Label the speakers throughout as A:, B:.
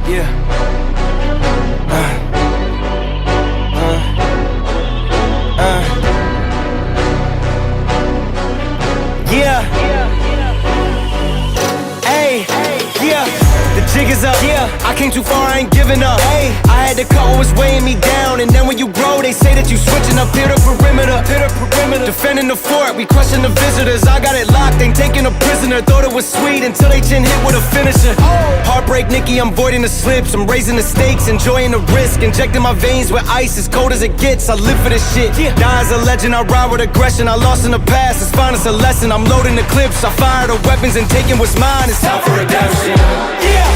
A: Yeah. Yeah. Hey. Yeah. The jig is up. Yeah. I came too far, I ain't giving up. Hey. I had to cut what was weighing me down, and then when you grow, they say that you switching up. Hit a perimeter. Defending the fort, we crushing the visitors. I got it locked, ain't taking a prisoner. Thought it was sweet until they chin hit with a finisher. Heartbreak, Nikki, I'm voiding the slips. I'm raising the stakes, enjoying the risk. Injecting my veins with ice, as cold as it gets. I live for this shit. Die as a legend, I ride with aggression. I lost in the past, it's fine, it's a lesson. I'm loading the clips, I fire the weapons and taking what's mine. It's time for redemption. Yeah.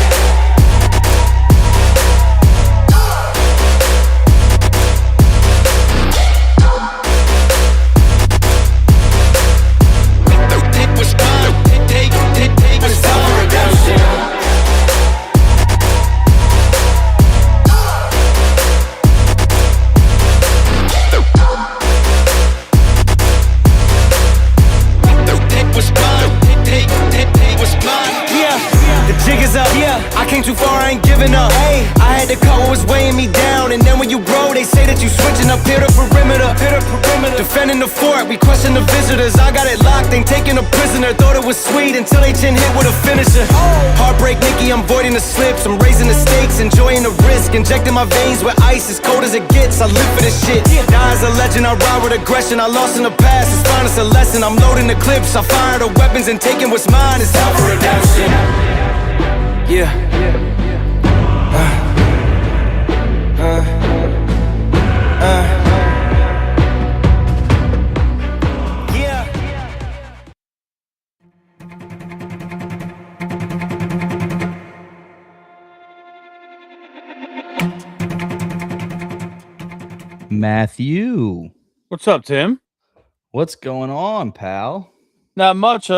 A: I came too far, I ain't giving up. Hey, I had to cut what was weighing me down, and then when you grow, they say that you switching up. Hit a perimeter. Defending the fort, we crushing the visitors. I got it locked, ain't taking a prisoner. Thought it was sweet until they chin hit with a finisher. Heartbreak, Nikki, I'm voiding the slips. I'm raising the stakes, enjoying the risk. Injecting my veins with ice, as cold as it gets. I live for this shit. Die as a legend, I ride with aggression. I lost in the past, it's fine, it's a lesson. I'm loading the clips, I fire the weapons and taking what's mine. It's time for redemption. Yeah.
B: Matthew,
C: What's up, Tim?
B: what's going on, pal?
C: Not much.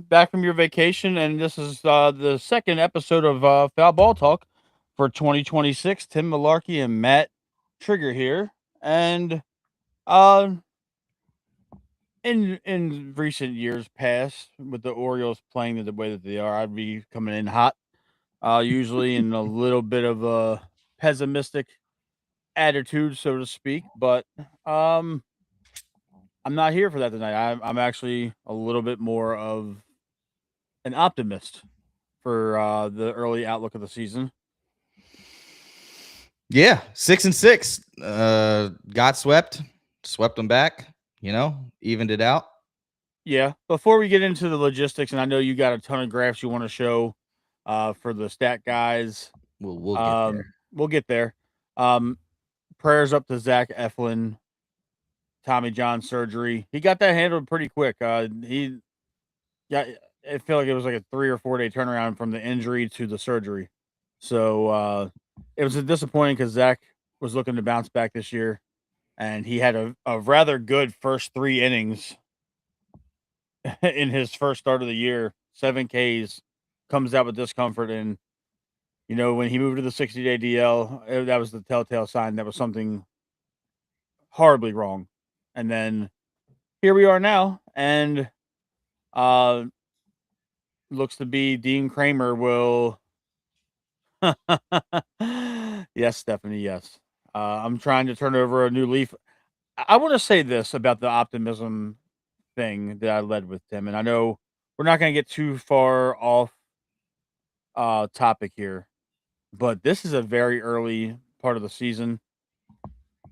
C: Back from your vacation, and this is the second episode of FowlBall Talk for 2026. Tim Malarkey and Matt Trigger here, and in recent years past, with the Orioles playing the way that they are, I'd be coming in hot, usually in a little bit of a pessimistic attitude, so to speak. But I'm not here for that tonight. I'm actually a little bit more of an optimist for the early outlook of the season.
B: Yeah, 6-6. Got swept them back. Evened it out.
C: Yeah. Before we get into the logistics, and I know you got a ton of graphs you want to show for the stat guys.
B: We'll get there.
C: We'll get there. Prayers up to Zach Eflin, Tommy John surgery. He got that handled pretty quick. He got. It felt like it was like a 3 or 4 day turnaround from the injury to the surgery. So it was disappointing because Zach was looking to bounce back this year, and he had a rather good first 3 innings in his first start of the year. 7 Ks, comes out with discomfort, and when he moved to the 60-day DL, that was the telltale sign that was something horribly wrong. And then here we are now, and looks to be Dean Kramer will. Yes, Stephanie, yes. I'm trying to turn over a new leaf. I want to say this about the optimism thing that I led with Tim, and I know we're not going to get too far off topic here, but this is a very early part of the season.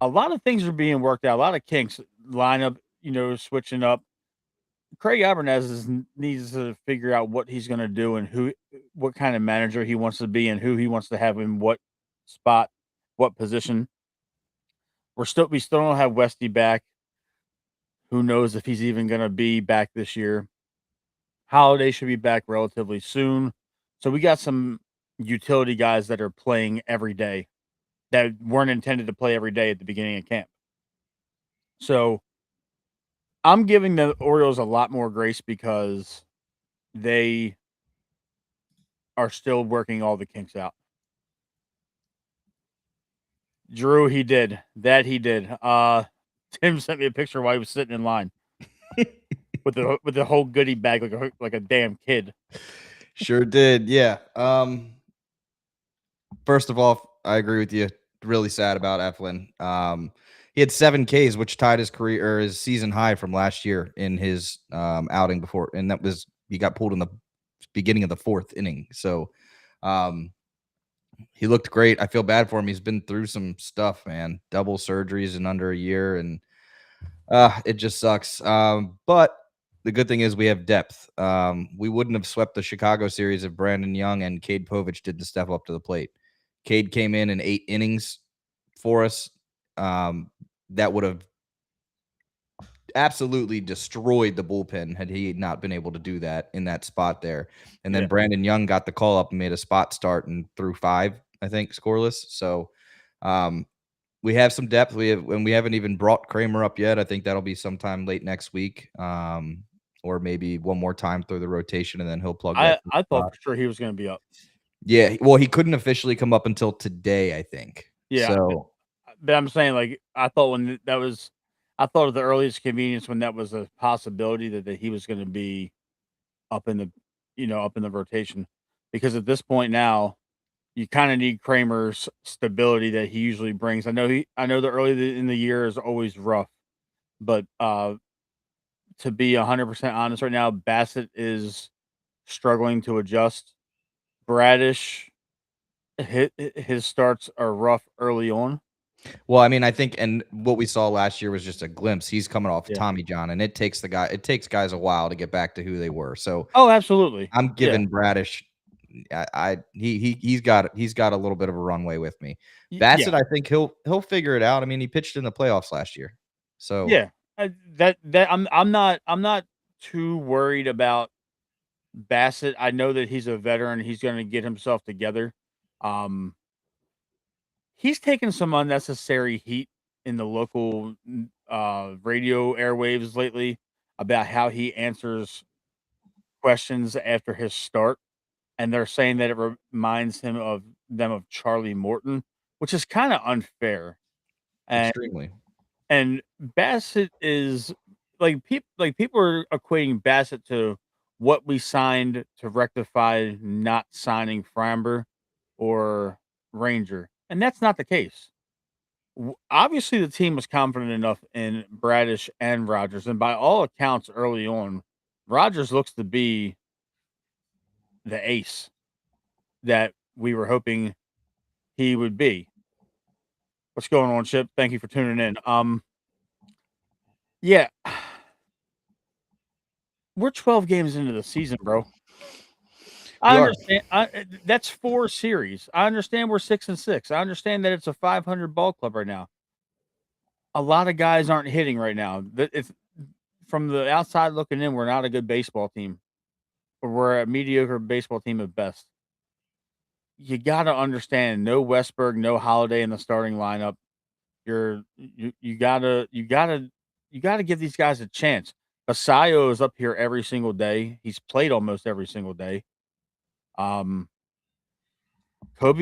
C: A lot of things are being worked out. A lot of kinks, lineup, switching up. Craig Abernathy needs to figure out what he's going to do and what kind of manager he wants to be and who he wants to have in what spot, what position. We still don't have Westy back. Who knows if he's even going to be back this year? Holiday should be back relatively soon. So we got some utility guys that are playing every day that weren't intended to play every day at the beginning of camp. So I'm giving the Orioles a lot more grace because they are still working all the kinks out. Drew, he did. That he did. Tim sent me a picture while he was sitting in line with the whole goodie bag like a damn kid.
B: Sure did, yeah. First of all, I agree with you. Really sad about Eflin. He had 7 Ks, which tied his career or his season high from last year in his outing before, and that was he got pulled in the beginning of the 4th inning. So he looked great. I feel bad for him. He's been through some stuff, man. Double surgeries in under a year, and it just sucks. But the good thing is we have depth. We wouldn't have swept the Chicago series if Brandon Young and Cade Povich didn't step up to the plate. Cade came in 8 innings for us. That would have absolutely destroyed the bullpen had he not been able to do that in that spot there. And then Brandon Young got the call up and made a spot start and threw 5, I think, scoreless. So we have some depth. And we haven't even brought Kramer up yet. I think that'll be sometime late next week, or maybe one more time through the rotation, and then he'll plug that.
C: I thought for sure he was going to be up.
B: Yeah, well, he couldn't officially come up until today, I think.
C: Yeah,
B: so
C: but I'm saying, like, I thought when that was, I thought of the earliest convenience when that was a possibility that he was going to be up in the, up in the rotation, because at this point now, you kind of need Kramer's stability that he usually brings. I know the early in the year is always rough, but to be 100% honest right now, Bassett is struggling to adjust. Bradish, his starts are rough early on.
B: Well, I mean, I think, and what we saw last year was just a glimpse. He's coming off Tommy John, and it takes guys a while to get back to who they were. So,
C: absolutely,
B: I'm giving Bradish. He's got a little bit of a runway with me. Bassett, I think he'll figure it out. I mean, he pitched in the playoffs last year, so
C: I'm not too worried about Bassett. I know that he's a veteran. He's going to get himself together. He's taken some unnecessary heat in the local radio airwaves lately about how he answers questions after his start, and they're saying that it reminds him of Charlie Morton, which is kind of unfair.
B: extremely.
C: And Bassett is people are equating Bassett to what we signed to rectify not signing Framber or Ranger, and that's not the case. Obviously, the team was confident enough in Bradish and Rogers, and by all accounts, early on, Rogers looks to be the ace that we were hoping he would be. What's going on, Chip? Thank you for tuning in. Yeah. We're 12 games into the season, bro. I understand. That's 4 series. I understand we're 6-6. I understand that it's a 500 ball club right now. A lot of guys aren't hitting right now. It's from the outside looking in, we're not a good baseball team. Or we're a mediocre baseball team at best. You got to understand, no Westberg, no Holiday in the starting lineup. You gotta give these guys a chance. Basayo is up here every single day. He's played almost every single day. Kobe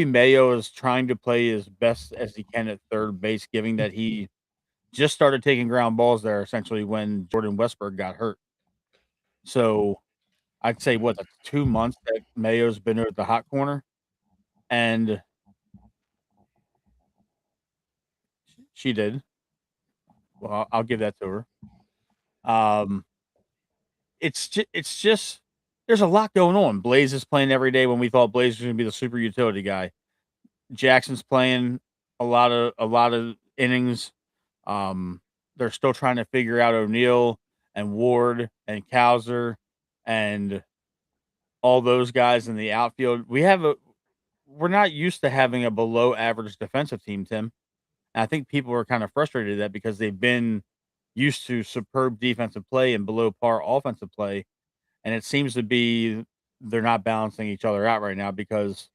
C: Mayo is trying to play as best as he can at third base, given that he just started taking ground balls there essentially when Jordan Westberg got hurt. So I'd say that's 2 months that Mayo's been at the hot corner, and she did. Well, I'll give that to her. It's just there's a lot going on. Blaze is playing every day when we thought Blaze was going to be the super utility guy. Jackson's playing a lot of innings. They're still trying to figure out O'Neill and Ward and Cowser and all those guys in the outfield. We're not used to having a below average defensive team, Tim. And I think people are kind of frustrated at that because they've been used to superb defensive play and below par offensive play. And it seems to be they're not balancing each other out right now because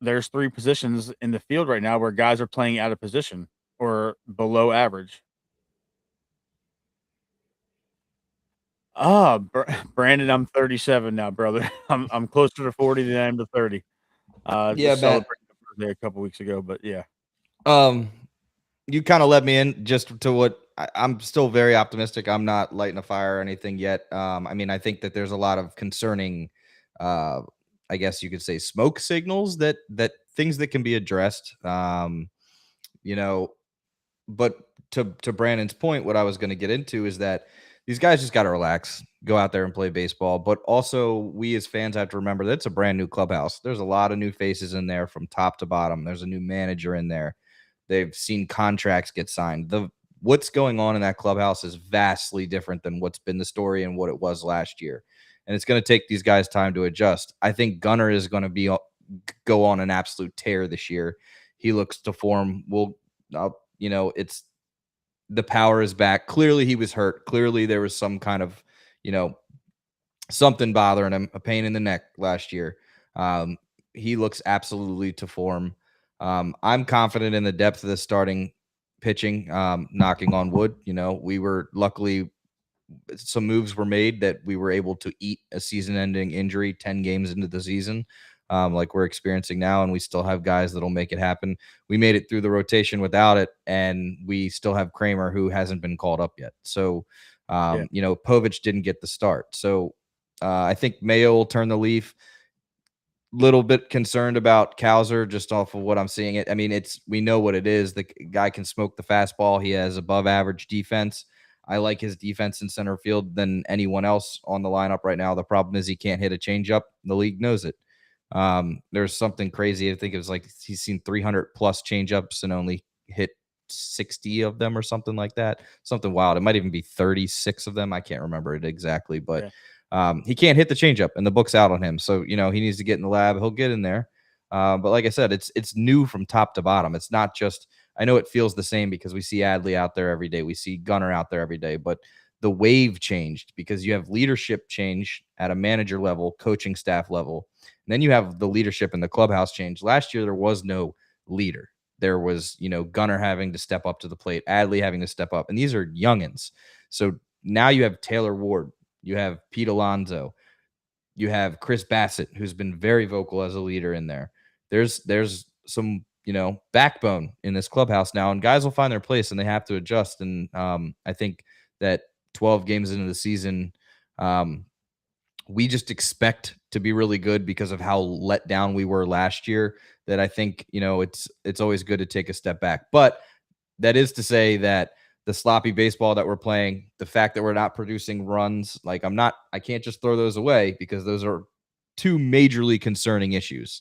C: there's 3 positions in the field right now where guys are playing out of position or below average. Brandon, I'm 37 now, brother. I'm closer to 40 than I am to 30. Just celebrated my birthday a couple weeks ago, but yeah.
B: You kind of led me in just to what I'm still very optimistic. I'm not lighting a fire or anything yet. I mean, I think that there's a lot of concerning I guess you could say, smoke signals that things that can be addressed. You know, but to Brandon's point, what I was going to get into is that these guys just got to relax, go out there and play baseball. But also, we as fans have to remember that it's a brand new clubhouse. There's a lot of new faces in there from top to bottom. There's a new manager in there. They've seen contracts get signed. The What's going on in that clubhouse is vastly different than what's been the story and what it was last year. And it's going to take these guys time to adjust. I think Gunnar is going to go on an absolute tear this year. He looks to form. It's the power is back. Clearly, he was hurt. Clearly, there was some kind of, something bothering him, a pain in the neck last year. He looks absolutely to form. I'm confident in the depth of the starting pitching, knocking on wood. We were luckily, some moves were made that we were able to eat a season-ending injury 10 games into the season, like we're experiencing now, and we still have guys that'll make it happen. We made it through the rotation without it, and we still have Kramer, who hasn't been called up yet. So, Povich didn't get the start. So I think Mayo will turn the leaf. Little bit concerned about Cowser just off of what I'm seeing. I mean, we know what it is. The guy can smoke the fastball. He has above average defense. I like his defense in center field than anyone else on the lineup right now. The problem is he can't hit a changeup. The league knows it. There's something crazy. I think it was like he's seen 300 plus changeups and only hit 60 of them or something like that. Something wild. It might even be 36 of them. I can't remember it exactly, but he can't hit the changeup and the book's out on him. So, he needs to get in the lab. He'll get in there. But like I said, it's new from top to bottom. It's not just, I know it feels the same because we see Adley out there every day. We see Gunnar out there every day, but the wave changed because you have leadership change at a manager level, coaching staff level. And then you have the leadership in the clubhouse change. Last year, there was no leader. There was, Gunnar having to step up to the plate, Adley having to step up. And these are youngins. So now you have Taylor Ward, you have Pete Alonso, you have Chris Bassett, who's been very vocal as a leader in there. There's some, backbone in this clubhouse now, and guys will find their place and they have to adjust. And I think that 12 games into the season, we just expect to be really good because of how let down we were last year, that I think, it's always good to take a step back. But that is to say that the sloppy baseball that we're playing, the fact that we're not producing runs, like I can't just throw those away because those are two majorly concerning issues.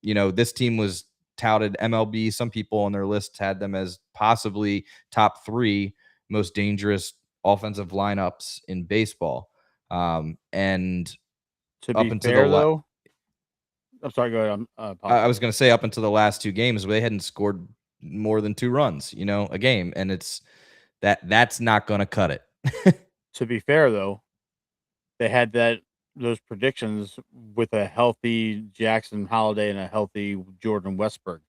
B: This team was touted MLB. Some people on their lists had them as possibly top 3 most dangerous offensive lineups in baseball. And
C: to be fair, though, I'm sorry, go ahead.
B: I was going to say, up until the last 2 games, they hadn't scored more than 2 runs, a game. And that's not going to cut it.
C: To be fair, though, they had those predictions with a healthy Jackson Holiday and a healthy Jordan Westberg.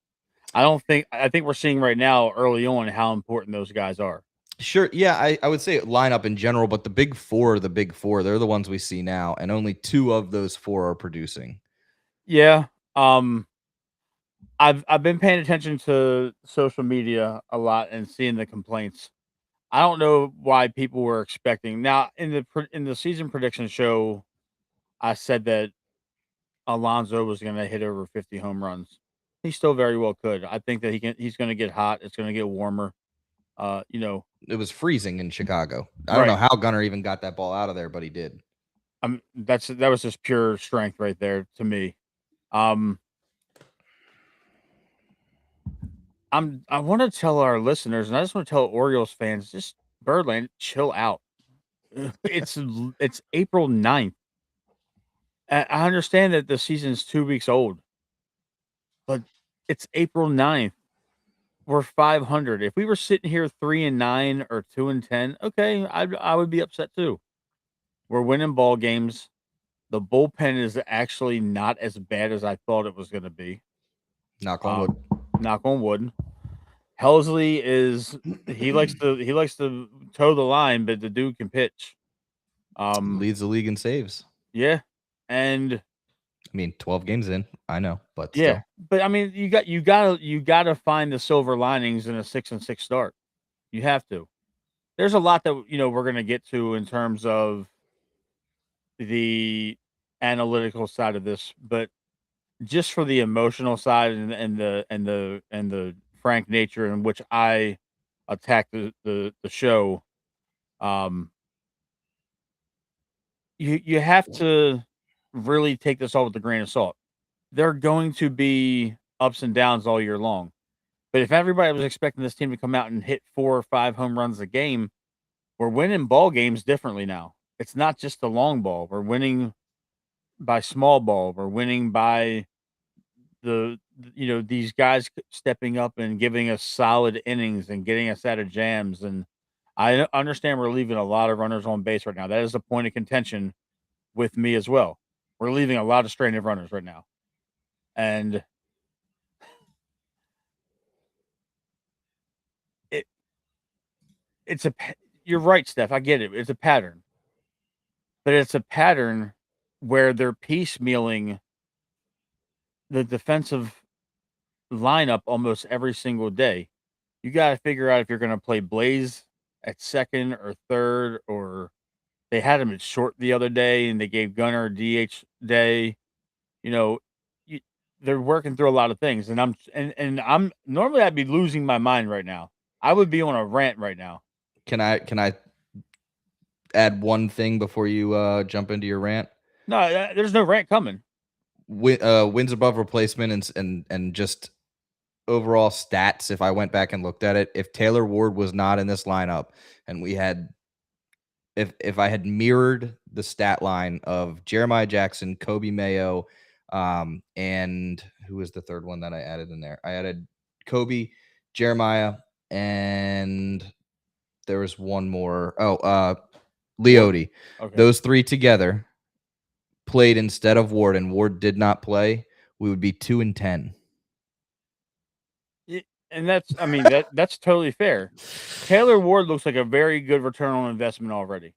C: I think we're seeing right now early on how important those guys are.
B: Sure. Yeah, I would say lineup in general, but the big four, they're the ones we see now, and only 2 of those 4 are producing.
C: Yeah. I've been paying attention to social media a lot and seeing the complaints. I don't know why people were expecting. Now, in the season prediction show, I said that Alonso was going to hit over 50 home runs. He still very well could. I think that he's going to get hot. It's going to get warmer.
B: It was freezing in Chicago. I don't know how Gunnar even got that ball out of there, but he did.
C: That was just pure strength right there to me. I want to tell our listeners, and I just want to tell Orioles fans, just Birdland, chill out. It's April 9th. I understand that the season's 2 weeks old, but it's April 9th. We're 500. If we were sitting here 3-9 or 2-10, okay, I would be upset too. We're winning ball games. The bullpen is actually not as bad as I thought it was going to be.
B: Knock on wood.
C: Knock on wood. Helsley he likes to toe the line, but the dude can pitch.
B: Leads the league in saves.
C: Yeah, and
B: 12 games in, I know, but
C: yeah,
B: still.
C: but you gotta find the silver linings in a 6-6 start. You have to. There's a lot that we're gonna get to in terms of the analytical side of this, but just for the emotional side and the frank nature in which I attack the show, um, you have to really take this all with a grain of salt. There are going to be ups and downs all year long. But if everybody was expecting this team to come out and hit 4 or 5 home runs a game, we're winning ball games differently now. It's not just the long ball. We're winning by small ball. We're winning by these guys stepping up and giving us solid innings and getting us out of jams. And I understand we're leaving a lot of runners on base right now. That is a point of contention with me as well. We're leaving a lot of stranded runners right now. And it it's a you're right, Steph. I get it. It's a pattern. But it's a pattern where they're piecemealing the defensive lineup almost every single day. You got to figure out if you're going to play Blaze at second or third, or they had him at short the other day and they gave Gunner a DH day. You know, you, they're working through a lot of things, and I'm normally I'd be losing my mind right now. I would be on a rant right now.
B: Can I add one thing before you jump into your rant?
C: No, there's no rant coming.
B: Wins above replacement and just overall stats. If I went back and looked at it, if Taylor Ward was not in this lineup, and we had, if I had mirrored the stat line of Jeremiah Jackson, Kobe Mayo, and who was the third one that I added in there? I added Kobe, Jeremiah, and there was one more. Leote.
C: Okay.
B: Those three together played instead of Ward, and Ward did not play, we would be 2-10.
C: And that's totally fair. Taylor Ward looks like a very good return on investment already.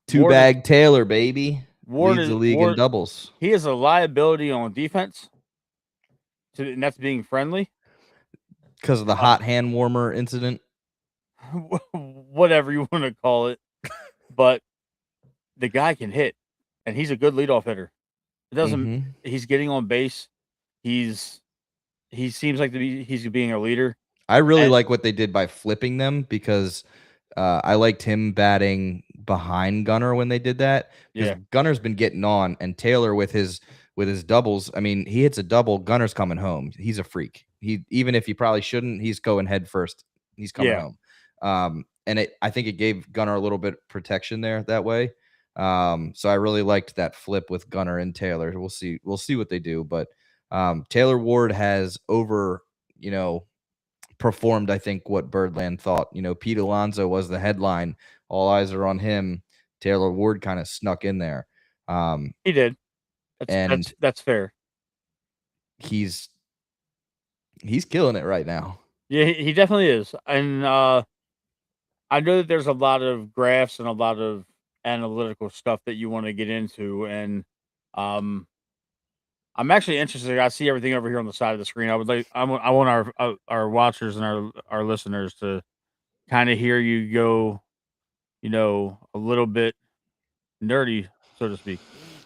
B: Two-bag Taylor, baby.
C: Ward
B: leads the league in doubles.
C: He is a liability on defense, and that's being friendly.
B: Because of the hot hand warmer incident?
C: Whatever you want to call it. But the guy can hit, and he's a good leadoff hitter. It doesn't. He's getting on base. He seems like he's being a leader.
B: I really like what they did by flipping them, because I liked him batting behind Gunner when they did that. Because Gunner's been getting on, and Taylor with his doubles. I mean, he hits a double, Gunner's coming home. He's a freak. Even if he probably shouldn't, he's going head first. He's coming home. And I think it gave Gunner a little bit of protection there that way. So I really liked that flip with Gunner and Taylor. We'll see what they do, but Taylor Ward has performed, I think, what Birdland thought. Pete Alonso was the headline. All eyes are on him. Taylor Ward kind of snuck in there.
C: He did. That's fair.
B: He's killing it right now.
C: Yeah, he definitely is. And I know that there's a lot of graphs and a lot of analytical stuff that you want to get into, and I'm actually interested. I see everything over here on the side of the screen. I want our watchers and our listeners to kind of hear you go, a little bit nerdy, so to speak.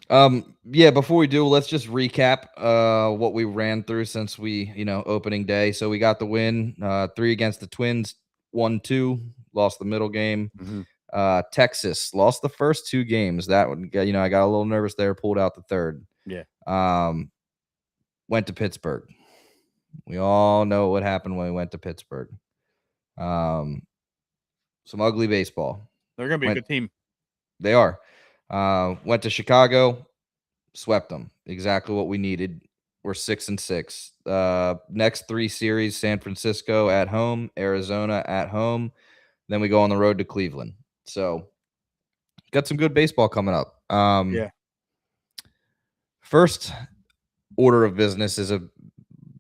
B: Before we do, let's just recap what we ran through since we, opening day. So we got the win, 3 against the Twins, 1-2, lost the middle game. Texas lost the first 2 games. That one, I got a little nervous there, pulled out the third.
C: Yeah.
B: Went to Pittsburgh. We all know what happened when we went to Pittsburgh. Some ugly baseball.
C: They're going to be a good team.
B: They are. Went to Chicago, swept them. Exactly what we needed. We're 6-6. Next 3 series: San Francisco at home, Arizona at home. Then we go on the road to Cleveland. So got some good baseball coming up. First order of business is a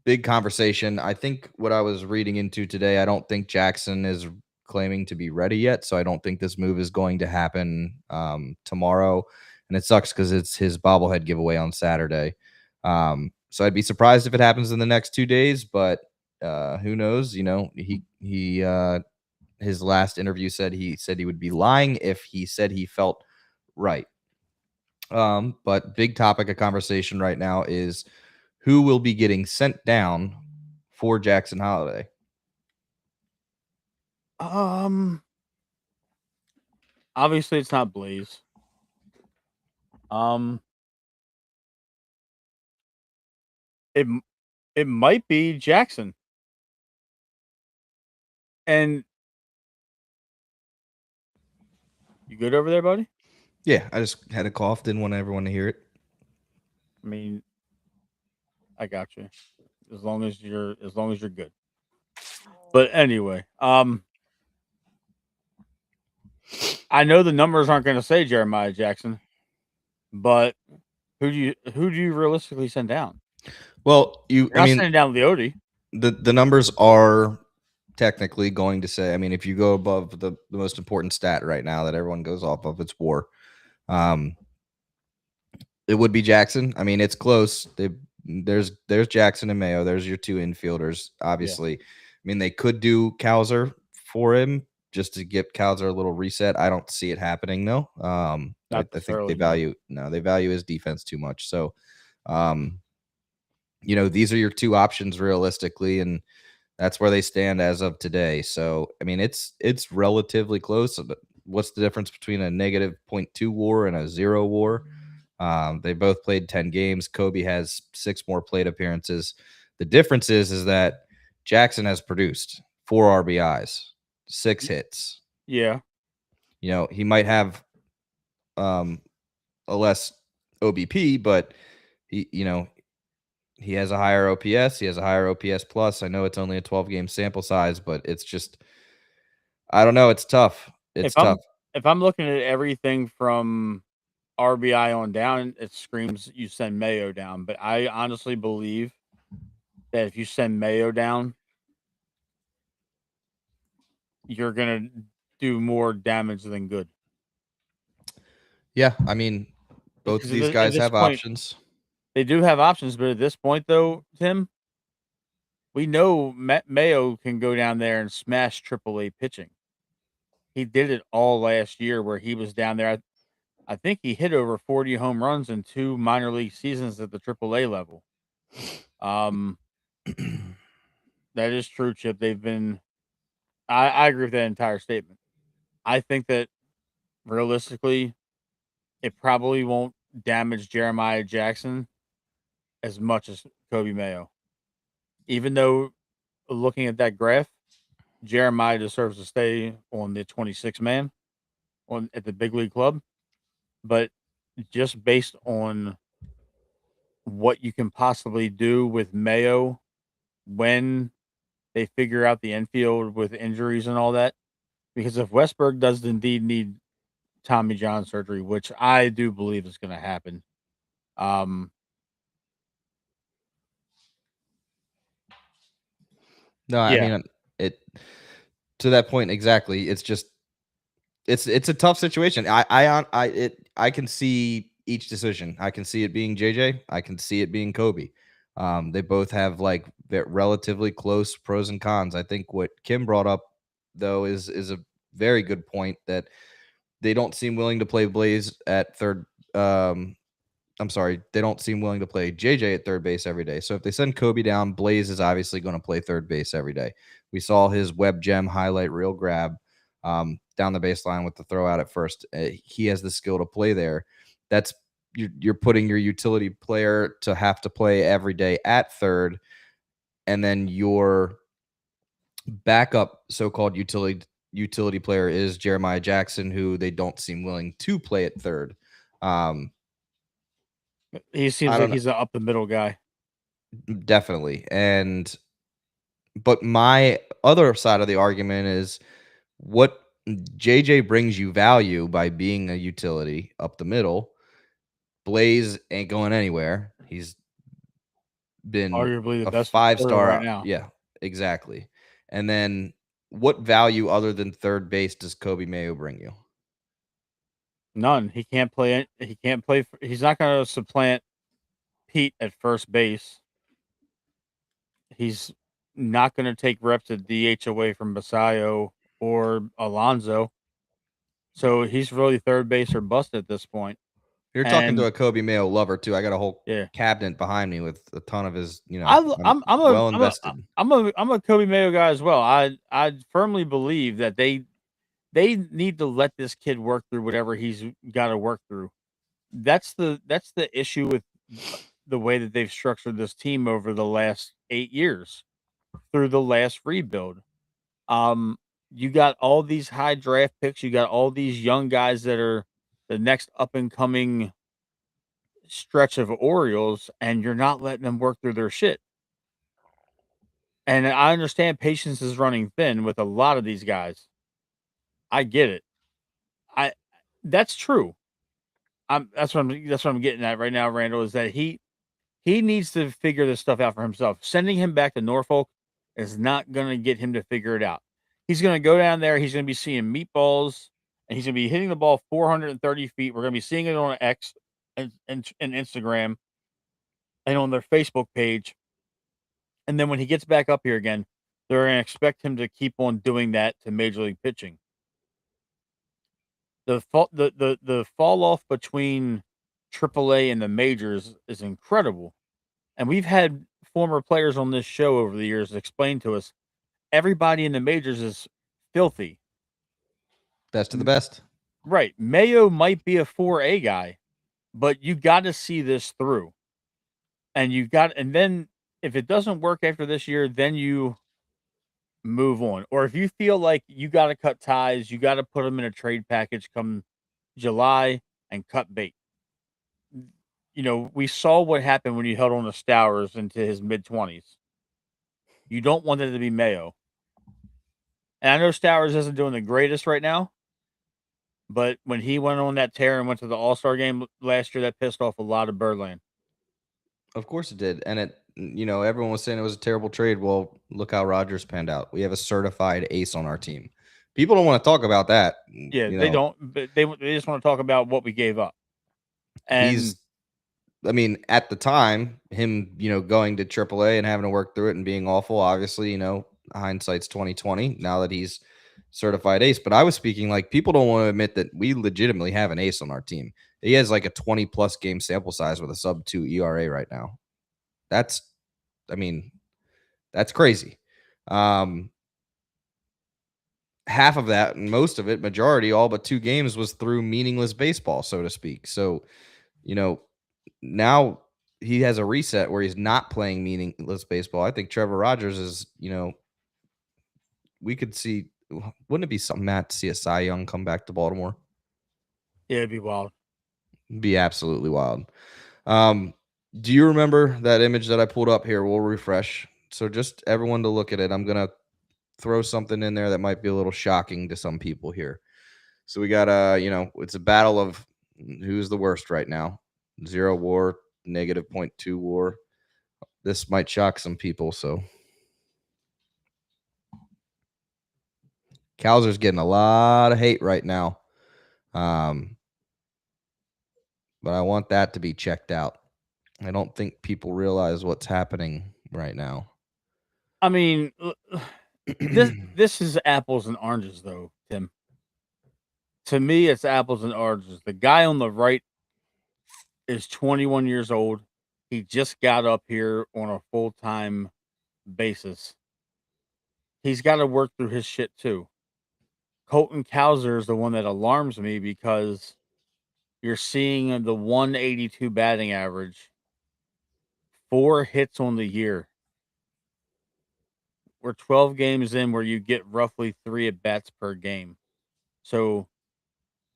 B: big conversation. I think what I was reading into today, I don't think Jackson is claiming to be ready yet. So I don't think this move is going to happen tomorrow. And it sucks because it's his bobblehead giveaway on Saturday. So I'd be surprised if it happens in the next 2 days, but who knows? His last interview said he would be lying if he said he felt right. But big topic of conversation right now is who will be getting sent down for Jackson Holiday.
C: Obviously it's not Blaze. It it might be Jackson. And you good over there, buddy?
B: Yeah, I just had a cough. Didn't want everyone to hear it.
C: I mean, I got you. As long as you're good. But anyway, I know the numbers aren't going to say Jeremiah Jackson, but who do you realistically send down?
B: Well,
C: You're not sending down Leote.
B: The numbers are technically going to say, I mean, if you go above the most important stat right now that everyone goes off of, it's WAR. It would be Jackson. I mean, it's close. There's Jackson and Mayo. There's your two infielders. Obviously, I mean, they could do Cowser for him just to get Cowser a little reset. I don't see it happening though. I think they value his defense too much. So, these are your two options realistically, and that's where they stand as of today. So, I mean, it's relatively close. What's the difference between a negative 0.2 WAR and a 0 WAR? They both played 10 games. Kobe has 6 more plate appearances. The difference is that Jackson has produced 4 RBIs, 6 hits.
C: Yeah.
B: He might have a less OBP, but he has a higher OPS. He has a higher OPS plus. I know it's only a 12-game sample size, but it's just, I don't know. It's tough. It's tough.
C: If I'm looking at everything from RBI on down, it screams you send Mayo down. But I honestly believe that if you send Mayo down, you're gonna do more damage than good.
B: Yeah, I mean, both of these guys have options.
C: They do have options, but at this point, though, Tim, we know Mayo can go down there and smash AAA pitching. He did it all last year, where he was down there. I think he hit over 40 home runs in 2 minor league seasons at the AAA level. That is true, Chip. They've been. I agree with that entire statement. I think that realistically, it probably won't damage Jeremiah Jackson as much as Kobe Mayo. Even though, looking at that graph, Jeremiah deserves to stay on the 26 man at the big league club, but just based on what you can possibly do with Mayo when they figure out the infield with injuries and all that, because if Westberg does indeed need Tommy John surgery, which I do believe is going to happen,
B: no, I mean, it to that point exactly. It's just it's a tough situation. I can see each decision. I can see it being JJ. I can see it being Kobe. They both have like relatively close pros and cons. I think what Kim brought up though is a very good point that they don't seem willing to play Blaze at third. I'm sorry, they don't seem willing to play JJ at third base every day. So if they send Kobe down, Blaze is obviously going to play third base every day. We saw his web gem highlight reel grab down the baseline with the throw out at first. He has the skill to play there. That's you're putting your utility player to have to play every day at third, and then your backup so-called utility player is Jeremiah Jackson, who they don't seem willing to play at third.
C: He seems like he's an up the middle guy.
B: Definitely. But my other side of the argument is what JJ brings you value by being a utility up the middle. Blaze ain't going anywhere. He's been
C: arguably the best
B: 5-star
C: right now.
B: Yeah, exactly. And then what value other than third base does Kobe Mayo bring you?
C: None. He can't play. He's not going to supplant Pete at first base. He's not going to take reps at DH away from Basayo or Alonso. So he's really third base or bust at this point.
B: You're talking to
C: And
B: a Kobe Mayo lover too. I got a whole
C: yeah,
B: cabinet behind me with a ton of his.
C: I'm
B: Well invested.
C: I'm a Kobe Mayo guy as well. I firmly believe that they need to let this kid work through whatever he's got to work through. That's the issue with the way that they've structured this team over the last 8 years through the last rebuild. Um, you got all these high draft picks, you got all these young guys that are the next up and coming stretch of Orioles, and you're not letting them work through their shit. And I understand patience is running thin with a lot of these guys. I get it. I That's true. That's what I'm getting at right now, Randall, is that he needs to figure this stuff out for himself. Sending him back to Norfolk is not going to get him to figure it out. He's going to go down there. He's going to be seeing meatballs, and he's going to be hitting the ball 430 feet. We're going to be seeing it on X and Instagram and on their Facebook page. And then when he gets back up here again, they're going to expect him to keep on doing that to major league pitching. The fall off between AAA and the majors is incredible. And we've had former players on this show over the years explain to us everybody in the majors is filthy.
B: Best of the best.
C: Right. Mayo might be a 4A guy, but you got to see this through. And then if it doesn't work after this year, then you move on. Or if you feel like you got to cut ties, you got to put them in a trade package come July and cut bait. We saw what happened when you held on to Stowers into his mid 20s. You don't want it to be Mayo. And I know Stowers isn't doing the greatest right now, but when he went on that tear and went to the All-Star game last year, that pissed off a lot of Birdland.
B: Of course it did. And everyone was saying it was a terrible trade. Well, look how Rogers panned out. We have a certified ace on our team. People don't want to talk about that.
C: Yeah, they don't, but they just want to talk about what we gave up. And
B: at the time, him, going to AAA and having to work through it and being awful, obviously, hindsight's 2020 now that he's certified ace. But I was speaking like people don't want to admit that we legitimately have an ace on our team. He has like a 20 plus game sample size with a sub 2 ERA right now. That's crazy. Half of that, and most of it, majority, all but 2 games was through meaningless baseball, so to speak. So, now he has a reset where he's not playing meaningless baseball. I think Trevor Rogers is, we could see, wouldn't it be something, Matt, to see a Cy Young come back to Baltimore?
C: yeah, it'd be wild.
B: Be absolutely wild. Do you remember that image that I pulled up here? We'll refresh. So just everyone to look at it. I'm going to throw something in there that might be a little shocking to some people here. So we got it's a battle of who's the worst right now. 0 WAR, negative 0.2 WAR. This might shock some people. So Kowser's getting a lot of hate right now. But I want that to be checked out. I don't think people realize what's happening right now.
C: I mean, this is apples and oranges, though, Tim. To me, it's apples and oranges. The guy on the right is 21 years old. He just got up here on a full-time basis. He's got to work through his shit too. Colton Cowser is the one that alarms me because you're seeing the 182 batting average, 4 hits on the year. We're 12 games in where you get roughly 3 at bats per game. So,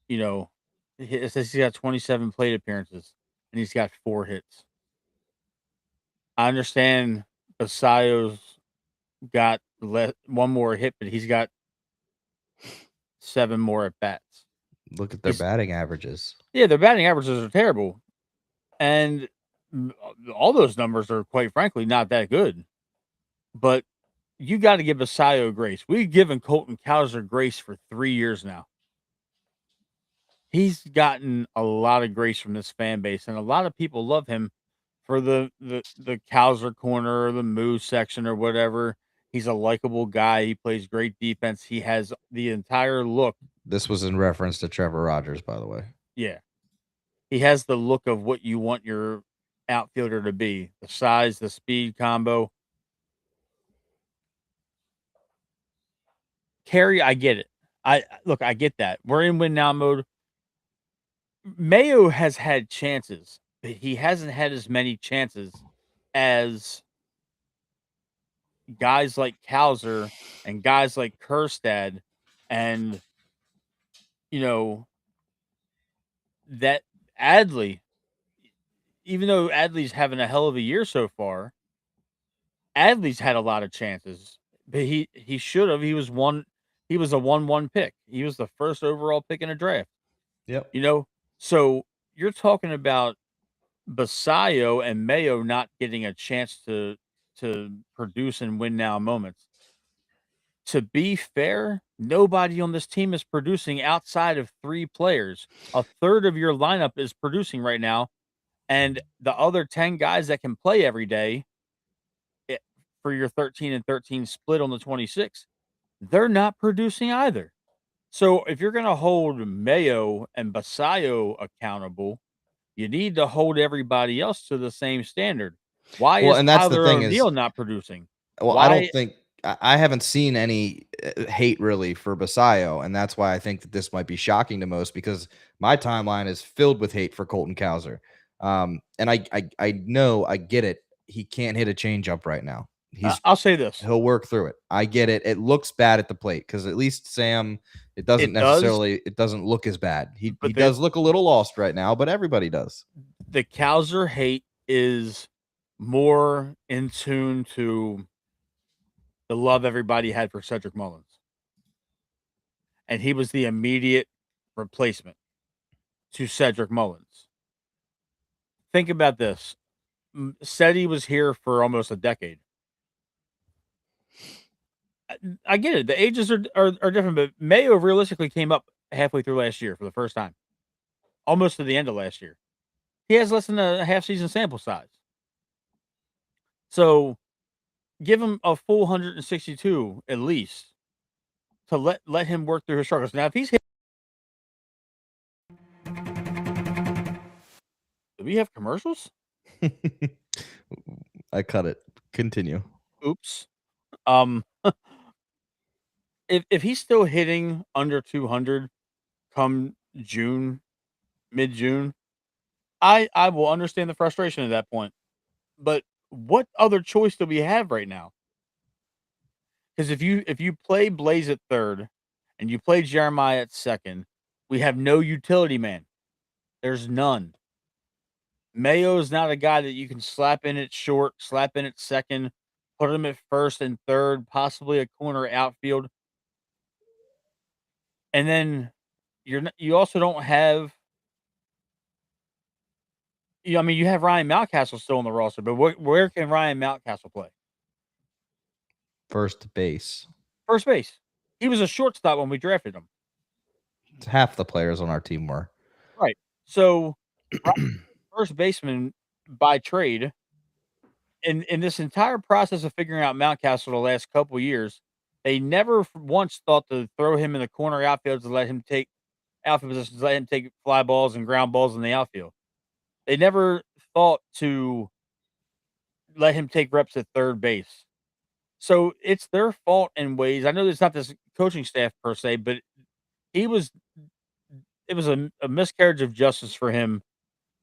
C: it says he's got 27 plate appearances and he's got 4 hits. I understand Basayo's got one more hit, but he's got 7 more at bats.
B: Look at their batting averages.
C: Yeah, their batting averages are terrible. And all those numbers are, quite frankly, not that good. But you got to give Basayo grace. We've given Colton Cowser grace for 3 years now. He's gotten a lot of grace from this fan base, and a lot of people love him for the Cowser corner or the Moose section or whatever. He's a likable guy. He plays great defense. He has the entire look.
B: This was in reference to Trevor Rogers, by the way.
C: Yeah. He has the look of what you want your outfielder to be. The size, the speed combo. Carey, I get it. I get that. We're in win now mode. Mayo has had chances, but he hasn't had as many chances as guys like Kauser and guys like Kerstad and, you know, that Adley, even though Adley's having a hell of a year so far, Adley's had a lot of chances, but he should have. He was a 1-1 pick. He was the first overall pick in a draft.
B: Yep.
C: You know? So you're talking about Basayo and Mayo not getting a chance to produce and win now moments. To be fair, nobody on this team is producing outside of 3 players. A third of your lineup is producing right now, and the other 10 guys that can play every day for your 13 and 13 split on the 26, they're not producing either. So if you're going to hold Mayo and Basayo accountable, you need to hold everybody else to the same standard. Why
B: Well,
C: is
B: and that's the
C: Tyler
B: thing is,
C: O'Neill not producing?
B: well, I don't
C: Why
B: think I haven't seen any hate really for Basayo, and that's why I think that this might be shocking to most because my timeline is filled with hate for Colton Cowser. And I know I get it. He can't hit a changeup right now.
C: I'll say this.
B: He'll work through it. I get it. It looks bad at the plate because at least Sam, it doesn't look as bad. He does look a little lost right now, but everybody does.
C: The Cowser hate is more in tune to the love everybody had for Cedric Mullins. And he was the immediate replacement to Cedric Mullins. Think about this. Seti was here for almost a decade. I get it. The ages are different, but Mayo realistically came up halfway through last year for the first time, almost to the end of last year. He has less than a half season sample size. So give him a full 162 at least to let him work through his struggles. Now, if he's hit, do we have commercials?
B: I cut it. Continue.
C: Oops. If he's still hitting under 200 come June, mid-June, I will understand the frustration at that point. But what other choice do we have right now? Because if you play Blaze at third and you play Jeremiah at second, we have no utility man. There's none. Mayo is not a guy that you can slap in at short, slap in at second, put him at first and third, possibly a corner outfield. And then you also don't have. I mean, you have Ryan Mountcastle still on the roster, but where can Ryan Mountcastle play?
B: First base.
C: First base. He was a shortstop when we drafted him.
B: Half the players on our team were.
C: Right. So, first baseman by trade. In this entire process of figuring out Mountcastle the last couple of years, they never once thought to throw him in the corner outfield to let him take outfield positions, let him take fly balls and ground balls in the outfield. They never thought to let him take reps at third base. So it's their fault in ways. I know it's not this coaching staff per se, but it was a miscarriage of justice for him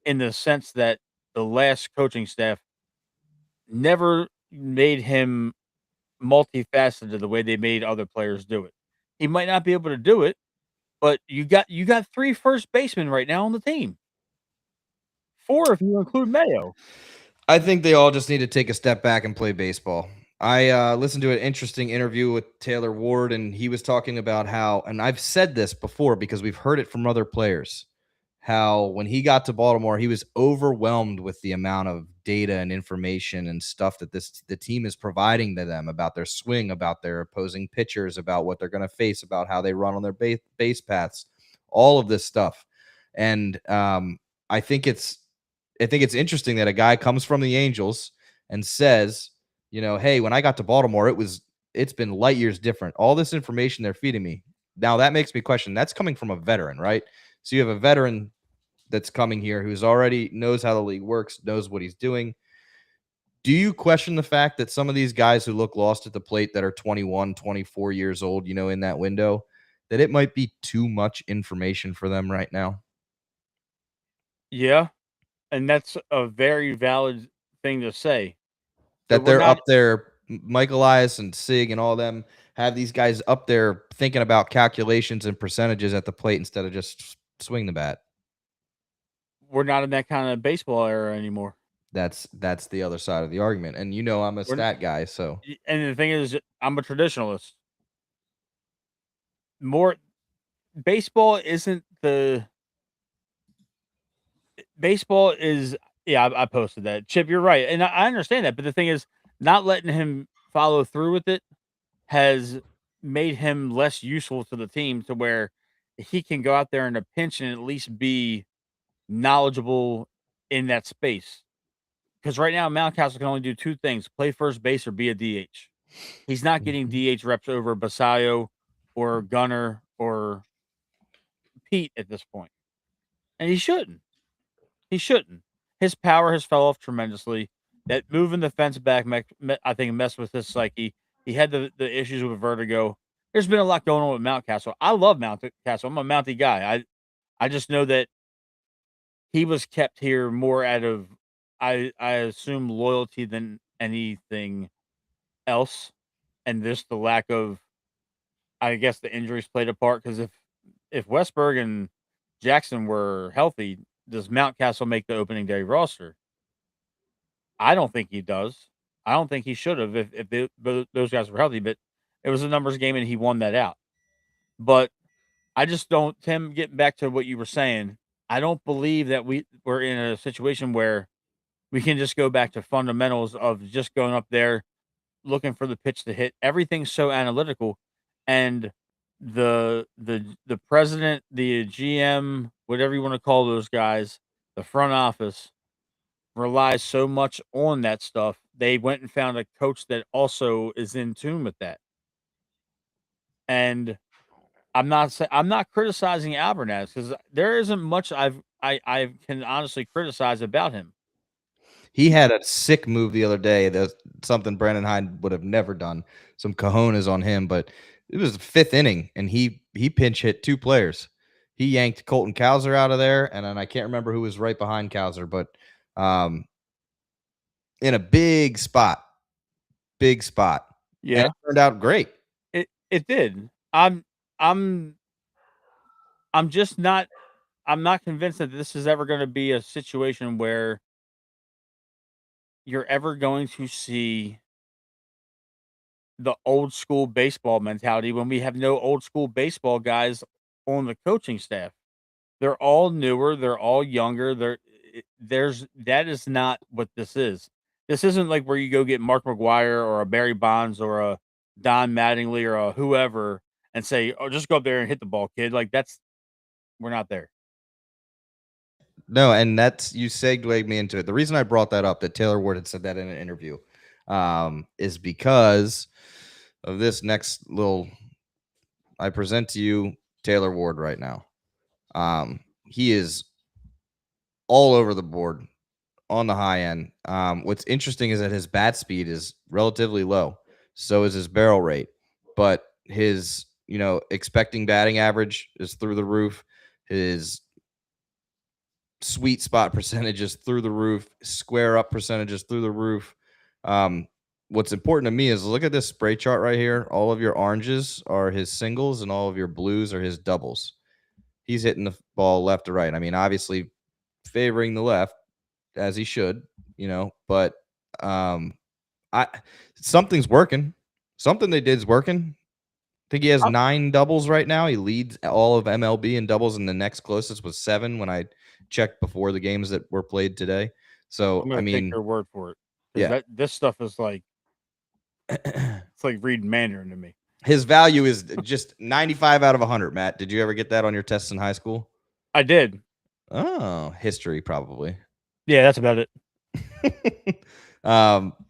C: in the sense that the last coaching staff never made him multifaceted the way they made other players do it. He might not be able to do it, but you got 3 first basemen right now on the team. 4 if you include Mayo.
B: I think they all just need to take a step back and play baseball. I listened to an interesting interview with Taylor Ward, and he was talking about how, and I've said this before because we've heard it from other players, how when he got to Baltimore, he was overwhelmed with the amount of data and information and stuff that the team is providing to them about their swing, about their opposing pitchers, about what they're going to face, about how they run on their base paths, all of this stuff. And I think it's interesting that a guy comes from the Angels and says, hey, when I got to Baltimore, it's been light years different. All this information they're feeding me. Now that makes me question. That's coming from a veteran, right? So you have a veteran that's coming here, who's already knows how the league works, knows what he's doing. Do you question the fact that some of these guys who look lost at the plate that are 21, 24 years old, in that window, that it might be too much information for them right now?
C: Yeah, and that's a very valid thing to say. But
B: That
C: we're
B: they're
C: not
B: up there, Mike Elias and Sig and all them have these guys up there thinking about calculations and percentages at the plate instead of just swing the bat.
C: we're not in that kind of baseball era anymore.
B: That's the other side of the argument. And I'm a
C: We're,
B: stat guy, so
C: and the thing is, I'm a traditionalist. More baseball isn't the baseball is. Yeah, I posted that. Chip, you're right, and I understand that. But the thing is, not letting him follow through with it has made him less useful to the team to where he can go out there in a pinch and at least be knowledgeable in that space. Because right now, Mountcastle can only do two things: play first base or be a DH. He's not getting DH reps over Basayo or Gunner or Pete at this point, and he shouldn't. He shouldn't. His power has fell off tremendously. That moving the fence back, I think, messed with his psyche. He had the issues with vertigo. There's been a lot going on with Mountcastle. I love Mountcastle. I'm a Mountie guy. I just know that he was kept here more out of I assume loyalty than anything else, and just the lack of I guess the injuries played a part because if Westberg and Jackson were healthy, does Mountcastle make the opening day roster? I don't think he does. I don't think he should have if those guys were healthy. But it was a numbers game and he won that out. But I just don't. Tim, getting back to what you were saying, I don't believe that we're in a situation where we can just go back to fundamentals of just going up there looking for the pitch to hit. Everything's so analytical, and the president, the GM, whatever you want to call those guys, the front office relies so much on that stuff. They went and found a coach that also is in tune with that. And I'm not criticizing Abernathy because there isn't much I can honestly criticize about him.
B: he had a sick move the other day. That's something Brandon Hyde would have never done. Some cojones on him, but it was the fifth inning, and he pinch hit two players. He yanked Colton Cowser out of there, and then I can't remember who was right behind Cowser, but in a big spot, and
C: Yeah,
B: it turned out great.
C: it did. I'm I'm just not I'm not convinced that this is ever going to be a situation where you're ever going to see the old school baseball mentality when we have no old school baseball guys on the coaching staff. They're all newer, they're all younger. There's that is not what this is. This isn't like where you go get Mark McGuire or a Barry Bonds or a Don Mattingly or a whoever and say, "Oh, just go up there and hit the ball, kid." Like we're not there.
B: No, and that's you segued me into it. The reason I brought that up, that Taylor Ward had said that in an interview, is because of this next little. I present to you Taylor Ward right now. He is all over the board on the high end. What's interesting is that his bat speed is relatively low. So is his barrel rate, but his expecting batting average is through the roof. His sweet spot percentages through the roof, square up percentages through the roof. What's important to me is look at this spray chart right here. All of your oranges are his singles and all of your blues are his doubles. He's hitting the ball left to right. I mean, obviously favoring the left as he should, but something's working. Something they did is working. I think he has 9 doubles right now. He leads all of MLB in doubles, and the next closest was 7 when I checked before the games that were played today. So,
C: I'm gonna take your word for it.
B: Yeah.
C: This stuff is like it's like reading Mandarin to me.
B: His value is just 95 out of 100, Matt. Did you ever get that on your tests in high school?
C: I did.
B: Oh, history probably.
C: Yeah, that's about it.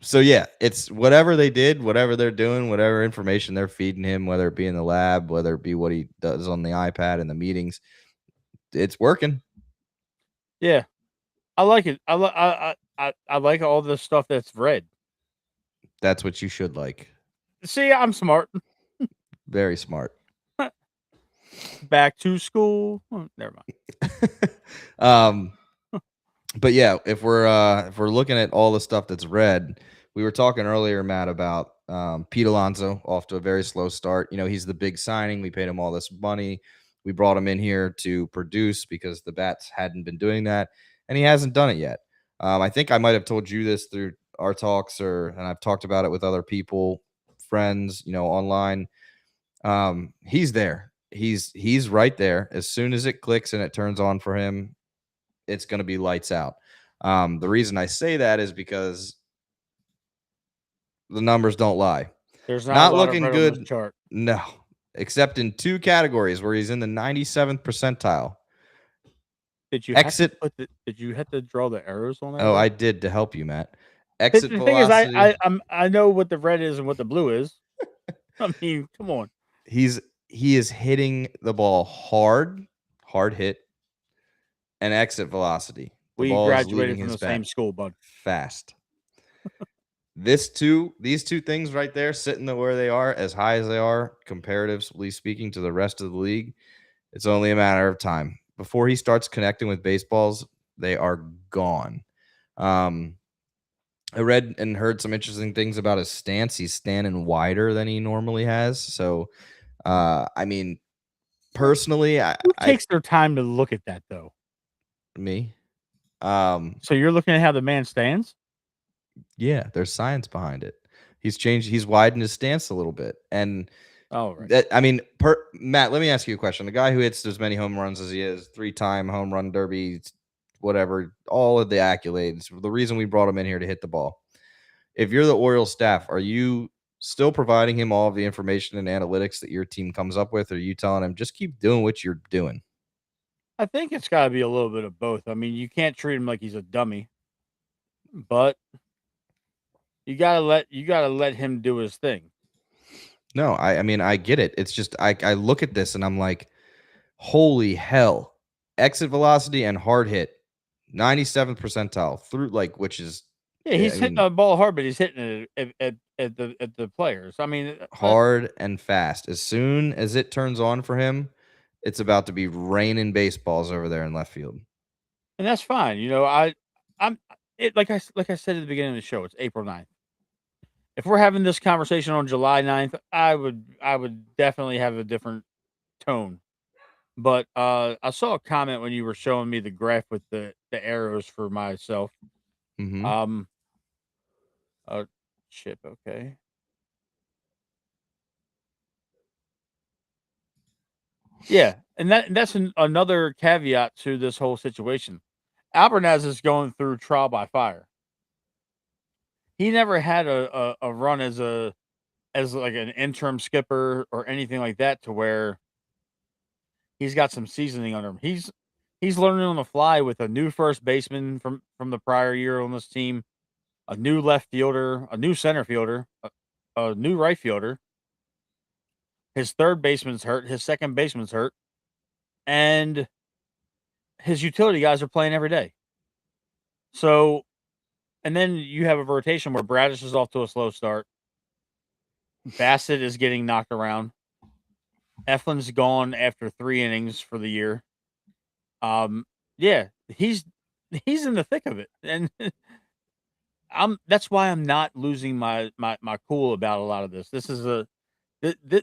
B: So yeah, it's whatever they did, whatever they're doing, whatever information they're feeding him, whether it be in the lab, whether it be what he does on the iPad and the meetings, it's working.
C: Yeah, I like it. I like all the stuff that's red.
B: That's what you should like.
C: See, I'm smart.
B: Very smart.
C: Back to school. Oh, never mind.
B: um, but yeah, if we're looking at all the stuff that's red, we were talking earlier, Matt, about Pete Alonso off to a very slow start. You know, he's the big signing. We paid him all this money. We brought him in here to produce because the Bats hadn't been doing that, and he hasn't done it yet. I think I might have told you this through our talks, and I've talked about it with other people, friends, you know, online. He's there. He's right there. As soon as it clicks and it turns on for him, it's going to be lights out. The reason I say that is because the numbers don't lie.
C: There's not a
B: Not
C: lot of
B: looking
C: red on this
B: good.
C: chart.
B: No, except in 2 categories where he's in the 97th percentile.
C: Did you
B: Exit.
C: Did you have to draw the arrows on there?
B: Oh,
C: though?
B: I did to help you, Matt.
C: The
B: Exit
C: thing is,
B: velocity.
C: I know what the red is and what the blue is. I mean, come on.
B: He is hitting the ball hard hit, and exit velocity. The
C: We
B: ball is leaving
C: graduated from
B: his
C: the
B: bat
C: same school, bud.
B: fast. These two things right there, sitting where they are, as high as they are, comparatively speaking to the rest of the league, it's only a matter of time before he starts connecting with baseballs. They are gone. I read and heard some interesting things about his stance. He's standing wider than he normally has. So, I mean, personally,
C: Who takes their time to look at that, though?
B: me,
C: So you're looking at how the man stands?
B: yeah, there's science behind it. He's widened his stance a little bit, and
C: Oh, right.
B: that, I mean, Matt, let me ask you a question. The guy who hits as many home runs as he is, 3-time home run derby, whatever, all of the accolades. The reason we brought him in here to hit the ball. If you're the Orioles staff, are you still providing him all of the information and analytics that your team comes up with? Or are you telling him just keep doing what you're doing?
C: I think it's got to be a little bit of both. I mean, you can't treat him like he's a dummy, but you gotta let him do his thing.
B: No, I mean, I get it. It's just I look at this and I'm like, holy hell. Exit velocity and hard hit, 97th percentile through, like, which is,
C: Yeah, he's
B: I
C: hitting
B: mean,
C: the ball hard, but he's hitting it at the players. I mean,
B: hard and fast. As soon as it turns on for him, it's about to be raining baseballs over there in left field.
C: and that's fine. You know, I'm it like I said at the beginning of the show. It's April 9th. If we're having this conversation on July 9th, I would definitely have a different tone. But I saw a comment when you were showing me the graph with the arrows for myself.
B: Mm-hmm.
C: Um, chip. Okay. Yeah, and that's another caveat to this whole situation. Albernaz is going through trial by fire. He never had a run as like an interim skipper or anything like that to where he's got some seasoning under him. He's learning on the fly with a new first baseman from the prior year on this team, a new left fielder, a new center fielder, a new right fielder. His third baseman's hurt, his second baseman's hurt, and his utility guys are playing every day. So, and then you have a rotation where Bradish is off to a slow start. Bassett is getting knocked around. Eflin's gone after 3 innings for the year. Yeah, he's in the thick of it, and that's why I'm not losing my cool about a lot of this. This is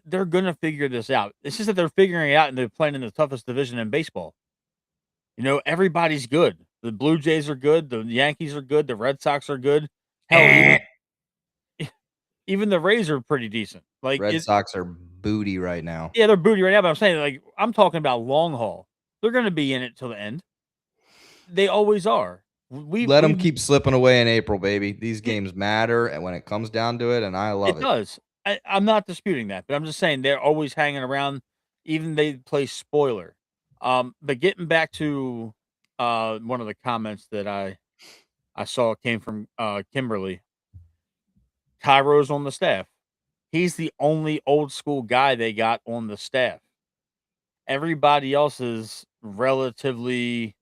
C: they're gonna figure this out. It's just that they're figuring it out, and they're playing in the toughest division in baseball. You know, everybody's good. The Blue Jays are good. The Yankees are good. The Red Sox are good. Hell, even the Rays are pretty decent. Like
B: Red Sox are booty right now.
C: yeah, they're booty right now. But I'm saying, like, I'm talking about long haul. They're going to be in it till the end. They always are.
B: Let them keep slipping away in April, baby. These games matter, and when it comes down to it, and I love it.
C: It does. I'm not disputing that, but I'm just saying they're always hanging around. Even they play spoiler. But getting back to one of the comments that I saw came from Kimberly. Tyro's on the staff. He's the only old school guy they got on the staff. Everybody else is relatively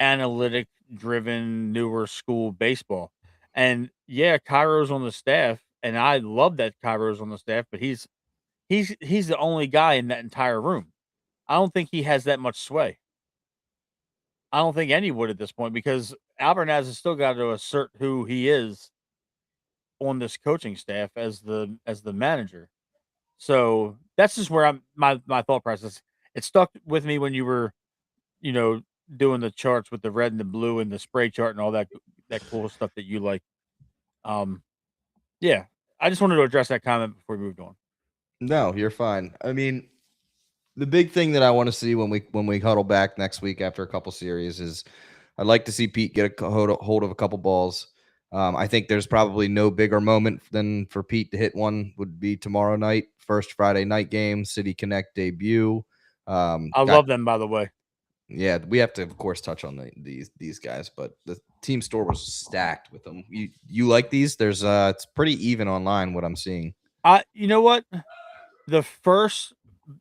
C: analytic driven newer school baseball. And yeah, Cairo's on the staff, and I love that Cairo's on the staff, but he's the only guy in that entire room. I don't think he has that much sway. I don't think any would at this point because Albernaz has still got to assert who he is on this coaching staff as the manager. So that's just where my thought process. It stuck with me when you were, you know, doing the charts with the red and the blue and the spray chart and all that cool stuff that you like. Um, yeah, I just wanted to address that comment before we moved on.
B: No, you're fine. I mean, the big thing that I want to see when we huddle back next week after a couple series is I'd like to see Pete get a hold of a couple balls. I think there's probably no bigger moment than for Pete to hit one would be tomorrow night, first Friday night game, City Connect debut.
C: I love them, by the way.
B: Yeah, we have to, of course, touch on these guys, but the team store was stacked with them. You like these? There's it's pretty even online what I'm seeing.
C: You know what? The first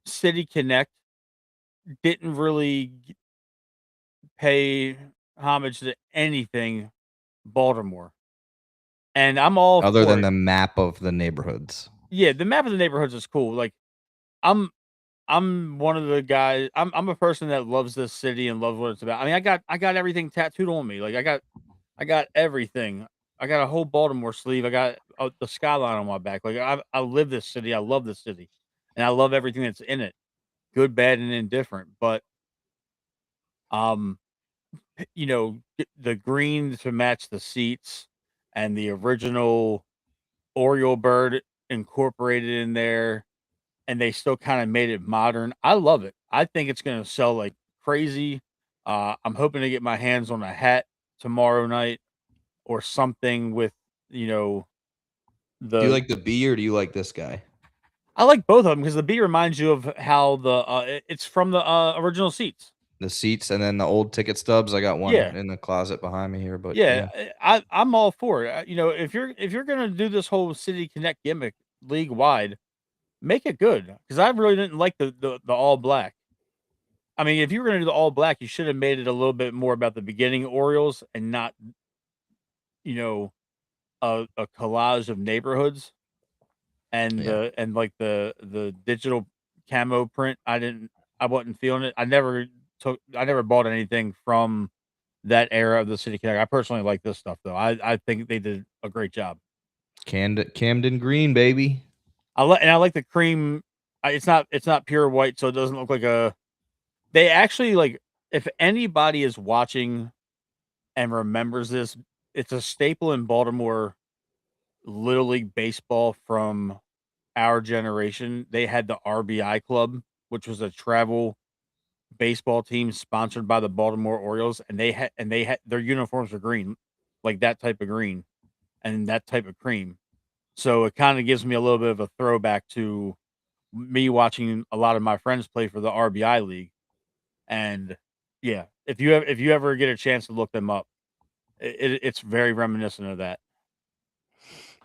C: City Connect didn't really pay homage to anything Baltimore, and I'm all
B: Other
C: for
B: than
C: it.
B: the map of the neighborhoods.
C: Yeah, the map of the neighborhoods is cool. Like, I'm I'm one of the guys. I'm a person that loves this city and loves what it's about. I mean, I got everything tattooed on me. Like, I got everything. I got a whole Baltimore sleeve. I got the skyline on my back. Like, I live this city. I love this city, and I love everything that's in it, good, bad, and indifferent. But um, the green to match the seats and the original Oriole bird incorporated in there, and they still kind of made it modern. I love it. I think it's going to sell like crazy. I'm hoping to get my hands on a hat tomorrow night or something with, you know,
B: Do you
C: the
B: like the B or do you like this guy?
C: I like both of them because the B reminds you of how it's from the original seats.
B: The seats and then the old ticket stubs. I got one
C: Yeah.
B: in the closet behind me here, but
C: Yeah,
B: yeah.
C: I'm all for it. If you're gonna do this whole City Connect gimmick league wide, make it good because I really didn't like the all black. I mean, if you were gonna do the all black, you should have made it a little bit more about the beginning Orioles and not, you know, a collage of neighborhoods and
B: Yeah.
C: the digital camo print. I wasn't feeling it. I never bought anything from that era of the City Connect. I personally like this stuff though. I think they did a great job.
B: Camden Green, baby.
C: I like the cream. It's not pure white, so it doesn't look like a. They actually like if anybody is watching and remembers this, it's a staple in Baltimore Little League baseball from our generation. They had the RBI Club, which was a travel baseball team sponsored by the Baltimore Orioles, and they had their uniforms were green, like that type of green and that type of cream. So it kind of gives me a little bit of a throwback to me watching a lot of my friends play for the RBI league. And yeah, if you ever get a chance to look them up, it's very reminiscent of that.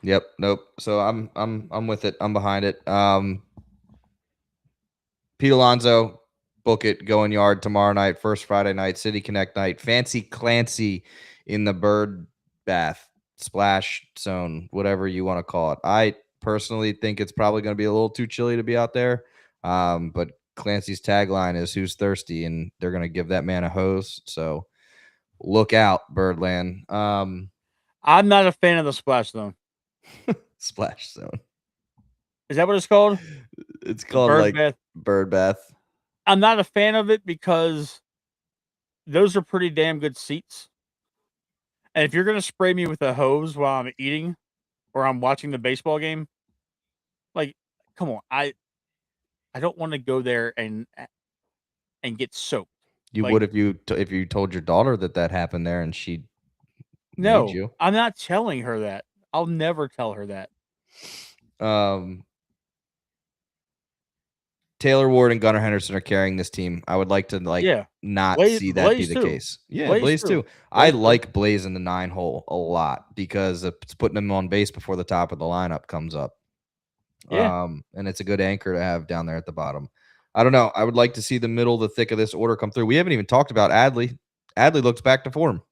B: Yep. Nope. So I'm with it. I'm behind it. Pete Alonso, book it, going yard tomorrow night, first Friday night, City Connect night, Fancy Clancy in the bird bath, splash zone, whatever you want to call it. I personally think it's probably going to be a little too chilly to be out there. But Clancy's tagline is "Who's thirsty?" and they're going to give that man a hose. So look out, Birdland.
C: I'm not a fan of the splash zone.
B: Splash zone.
C: Is that what it's called?
B: It's
C: The
B: called
C: bird
B: like
C: bath.
B: bird bath.
C: I'm not a fan of it because those are pretty damn good seats. And if you're gonna spray me with a hose while I'm eating or I'm watching the baseball game, like, come on, I don't want to go there and get soaked.
B: You
C: Like,
B: would if you told your daughter that happened there and she made
C: no,
B: you.
C: I'm not telling her that. I'll never tell her that.
B: Taylor Ward and Gunnar Henderson are carrying this team. I would like to
C: Yeah,
B: not see that be
C: Blaze
B: the
C: too.
B: case. Yeah,
C: Blaze
B: Blaze
C: too.
B: too. I
C: Blaze too.
B: like Blaze in the 9-hole a lot because it's putting him on base before the top of the lineup comes up.
C: Yeah,
B: And it's a good anchor to have down there at the bottom. I don't know. I would like to see the middle, the thick of this order come through. We haven't even talked about Adley. Adley looks back to form.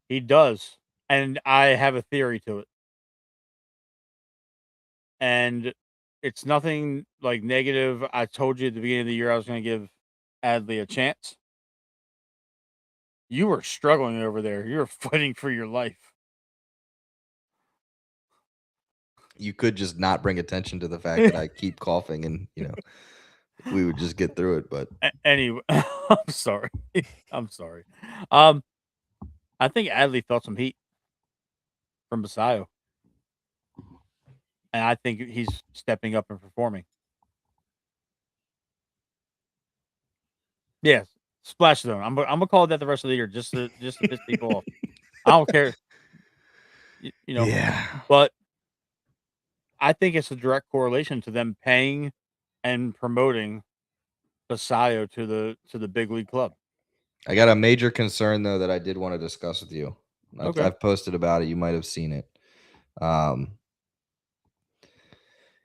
C: He does, and I have a theory to it. And it's nothing like negative. I told you at the beginning of the year I was going to give Adley a chance. You were struggling over there. You were fighting for your life.
B: You could just not bring attention to the fact that I keep coughing and, we would just get through it. But
C: Anyway, I'm sorry. I'm sorry. I think Adley felt some heat from Basayo. And I think he's stepping up and performing. Yes. Splash zone. I'm gonna call that the rest of the year just to piss people off. I don't care.
B: yeah,
C: But I think it's a direct correlation to them paying and promoting Basayo to the big league club.
B: I got a major concern though that I did want to discuss with you.
C: Okay.
B: I've posted about it. You might have seen it.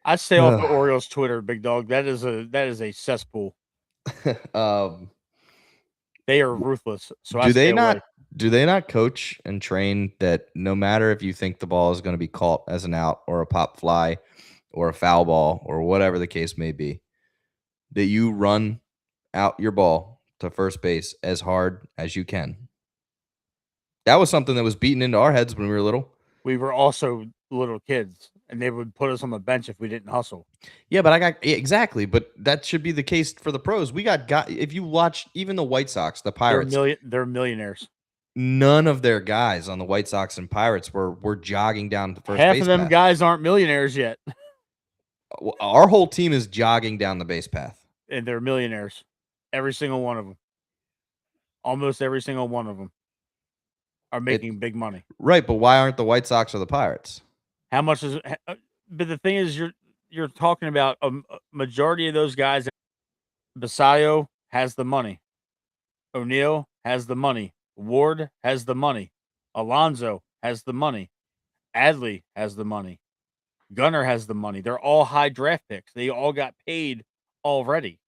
C: I'd stay off the Orioles Twitter, big dog. That is a cesspool. They are ruthless. So
B: do they not coach and train that no matter if you think the ball is going to be caught as an out or a pop fly or a foul ball or whatever the case may be, that you run out your ball to first base as hard as you can? That was something that was beaten into our heads when we were little.
C: We were also little kids, and they would put us on the bench if we didn't hustle.
B: Yeah, but exactly. But that should be the case for the pros. We got if you watch even the White Sox, the Pirates,
C: they're millionaires.
B: None of their guys on the White Sox and Pirates were jogging down the first
C: Half
B: base
C: of them
B: path.
C: guys aren't millionaires yet.
B: Our whole team is jogging down the base path.
C: And they're millionaires. Every single one of them. Almost every single one of them are making big money.
B: Right, but why aren't the White Sox or the Pirates?
C: How much is it? But the thing is, you're talking about a majority of those guys. Basayo has the money. O'Neill has the money. Ward has the money. Alonso has the money. Adley has the money. Gunnar has the money. They're all high draft picks. They all got paid already.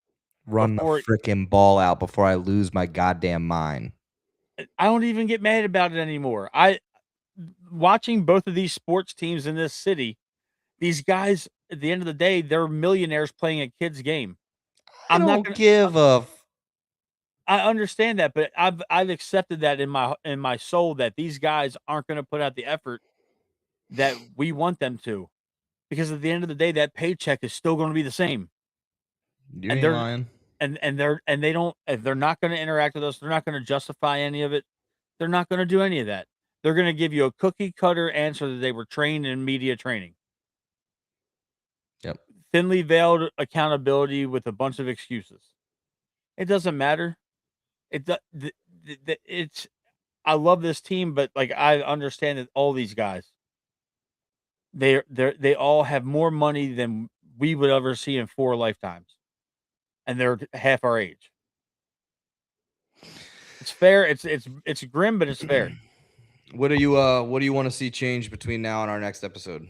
B: Run the freaking ball out before I lose my goddamn mind.
C: I don't even get mad about it anymore. Watching both of these sports teams in this city, these guys, at the end of the day, they're millionaires playing a kid's game.
B: I
C: understand that, but I've accepted that in my soul that these guys aren't going to put out the effort that we want them to, because at the end of the day, that paycheck is still going to be the same.
B: You ain't lying.
C: And they don't. If they're not going to interact with us, they're not going to justify any of it. They're not going to do any of that. They're going to give you a cookie cutter answer that they were trained in media training.
B: Yep.
C: Thinly veiled accountability with a bunch of excuses. It doesn't matter. I love this team, but like I understand that all these guys, they all have more money than we would ever see in 4 lifetimes, and they're half our age. It's fair. It's grim, but it's fair.
B: What do you want to see change between now and our next episode?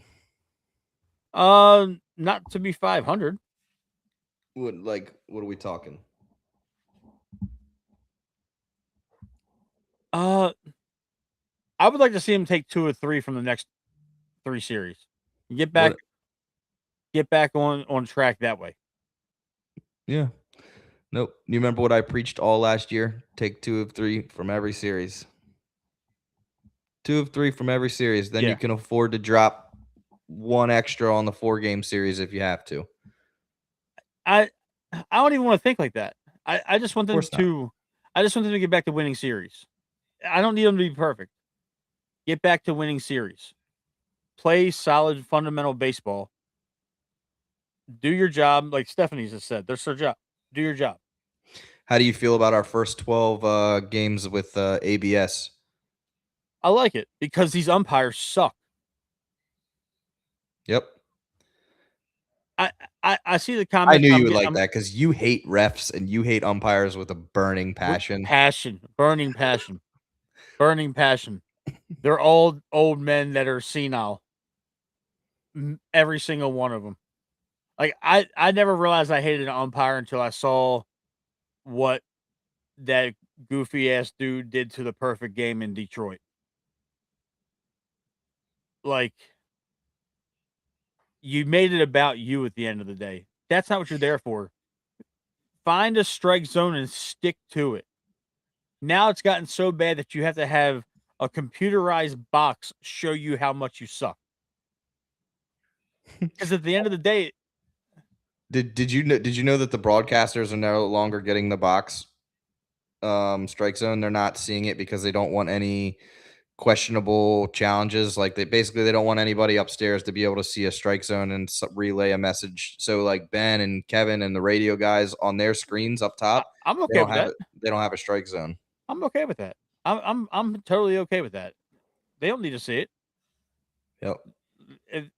C: Not to be 500.
B: What are we talking?
C: I would like to see him take 2 or 3 from the next 3 series. Get back on track that way.
B: Yeah. Nope. You remember what I preached all last year? Take 2 of 3 from every series. 2 of 3 from every series. Then you can afford to drop 1 extra on the 4-game series if you have to.
C: I don't even want to think like that. I just want them to get back to winning series. I don't need them to be perfect. Get back to winning series. Play solid fundamental baseball. Do your job, like Stephanie just said. That's their job. Do your job.
B: How do you feel about our first 12 games with ABS?
C: I like it because these umpires suck.
B: Yep.
C: I see the comments.
B: I knew you would like that because you hate refs and you hate umpires with a burning passion.
C: Burning passion. Burning passion. They're all old men that are senile. Every single one of them. Like I never realized I hated an umpire until I saw what that goofy ass dude did to the perfect game in Detroit. Like, you made it about you at the end of the day. That's not what you're there for. Find a strike zone and stick to it. Now it's gotten so bad that you have to have a computerized box show you how much you suck. Because at the end of the day,
B: Did you know that the broadcasters are no longer getting the box strike zone? They're not seeing it because they don't want any questionable challenges. Like they don't want anybody upstairs to be able to see a strike zone and relay a message. So like Ben and Kevin and the radio guys on their screens up top,
C: I'm
B: they
C: okay
B: don't
C: with
B: have
C: that.
B: it. They don't have a strike zone.
C: I'm okay with that. I'm totally okay with that. They don't need to see it.
B: Yep.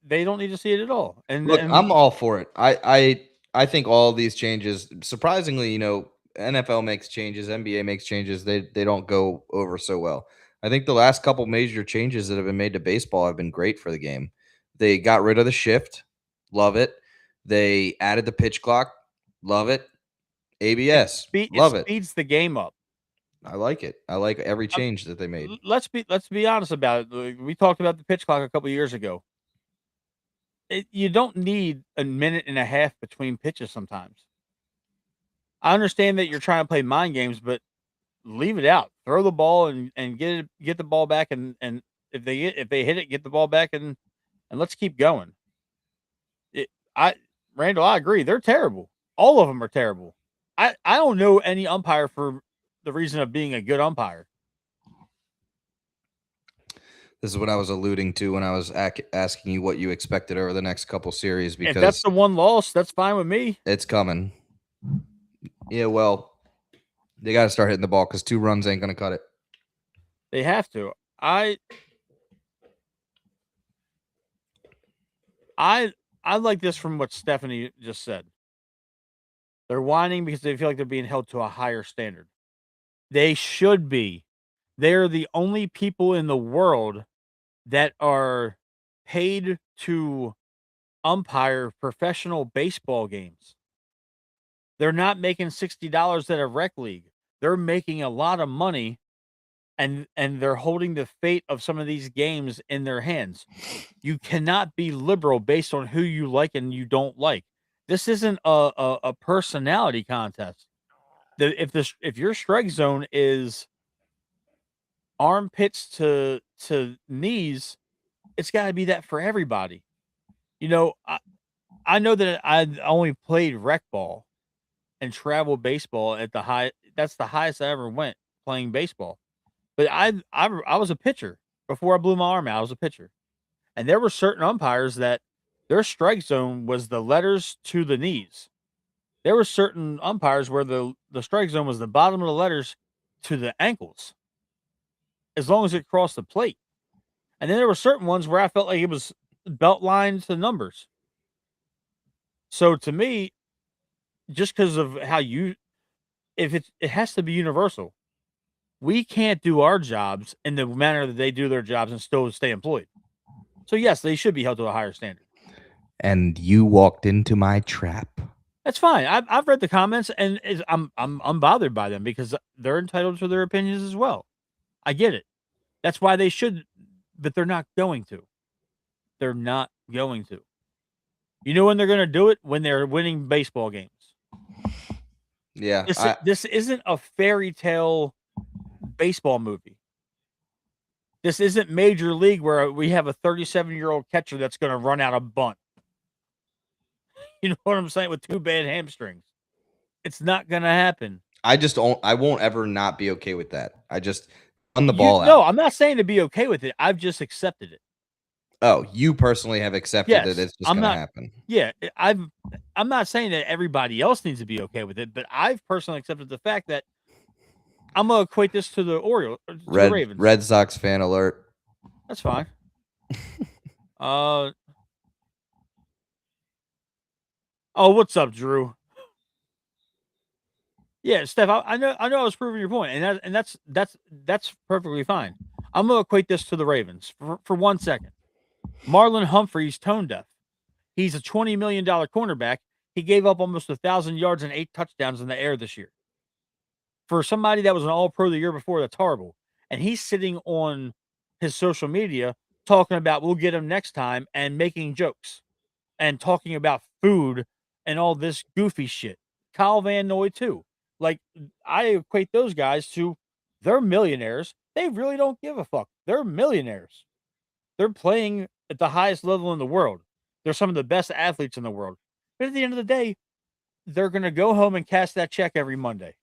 C: They don't need to see it at all.
B: Look, I'm all for it. I think all these changes, surprisingly, NFL makes changes, NBA makes changes. They don't go over so well. I think the last couple major changes that have been made to baseball have been great for the game. They got rid of the shift, love it. They added the pitch clock, love it. ABS, love it.
C: Speeds the game up.
B: I like it. I like every change that they made.
C: Let's be honest about it. We talked about the pitch clock a couple of years ago. You don't need a minute and a half between pitches sometimes. I understand that you're trying to play mind games, but leave it out. Throw the ball and get the ball back, and if they hit it, get the ball back, and let's keep going. Randall, I agree. They're terrible. All of them are terrible. I don't know any umpire for the reason of being a good umpire.
B: This is what I was alluding to when I was asking you what you expected over the next couple series. Because
C: if that's the one loss, that's fine with me.
B: It's coming. Yeah, well, they got to start hitting the ball because 2 runs ain't going to cut it.
C: They have to. I like this from what Stephanie just said. They're whining because they feel like they're being held to a higher standard. They should be. They're the only people in the world that are paid to umpire professional baseball games. They're not making $60 at a rec league. They're making a lot of money, and they're holding the fate of some of these games in their hands. You cannot be liberal based on who you like and you don't like. This isn't a personality contest. If your strike zone is armpits to knees, it's got to be that for everybody. I know that I only played rec ball and travel baseball at the high. That's the highest I ever went playing baseball. But I was a pitcher before I blew my arm out. I was a pitcher, and there were certain umpires that their strike zone was the letters to the knees. There were certain umpires where the strike zone was the bottom of the letters to the ankles, as long as it crossed the plate. And then there were certain ones where I felt like it was belt line to numbers. So to me, just because of how it has to be universal. We can't do our jobs in the manner that they do their jobs and still stay employed. So yes, they should be held to a higher standard.
B: And you walked into my trap.
C: That's fine. I've read the comments, and I'm unbothered by them because they're entitled to their opinions as well. I get it. That's why they should, but they're not going to. They're not going to. You know when they're going to do it? When they're winning baseball games.
B: Yeah.
C: This isn't a fairy tale baseball movie. This isn't Major League where we have a 37-year-old catcher that's going to run out a bunt. You know what I'm saying? With 2 bad hamstrings. It's not going to happen.
B: I won't ever not be okay with that. I just run the ball out.
C: No, I'm not saying to be okay with it. I've just accepted it.
B: Oh, you personally have accepted that it's just going to happen.
C: Yeah, I'm not saying that everybody else needs to be okay with it, but I've personally accepted the fact that I'm going to equate this to the the Ravens.
B: Red Sox fan alert.
C: That's fine. Oh, what's up, Drew? Yeah, Steph, I know I was proving your point, and that's perfectly fine. I'm going to equate this to the Ravens for 1 second. Marlon Humphrey's tone deaf. He's a $20 million cornerback. He gave up almost 1,000 yards and 8 touchdowns in the air this year. for somebody that was an All-Pro the year before, that's horrible. And he's sitting on his social media talking about we'll get him next time and making jokes and talking about food and all this goofy shit. Kyle Van Noy too. Like I equate those guys to they're millionaires. They really don't give a fuck. They're millionaires. They're playing at the highest level in the world. They're some of the best athletes in the world. But at the end of the day, they're going to go home and cash that check every Monday.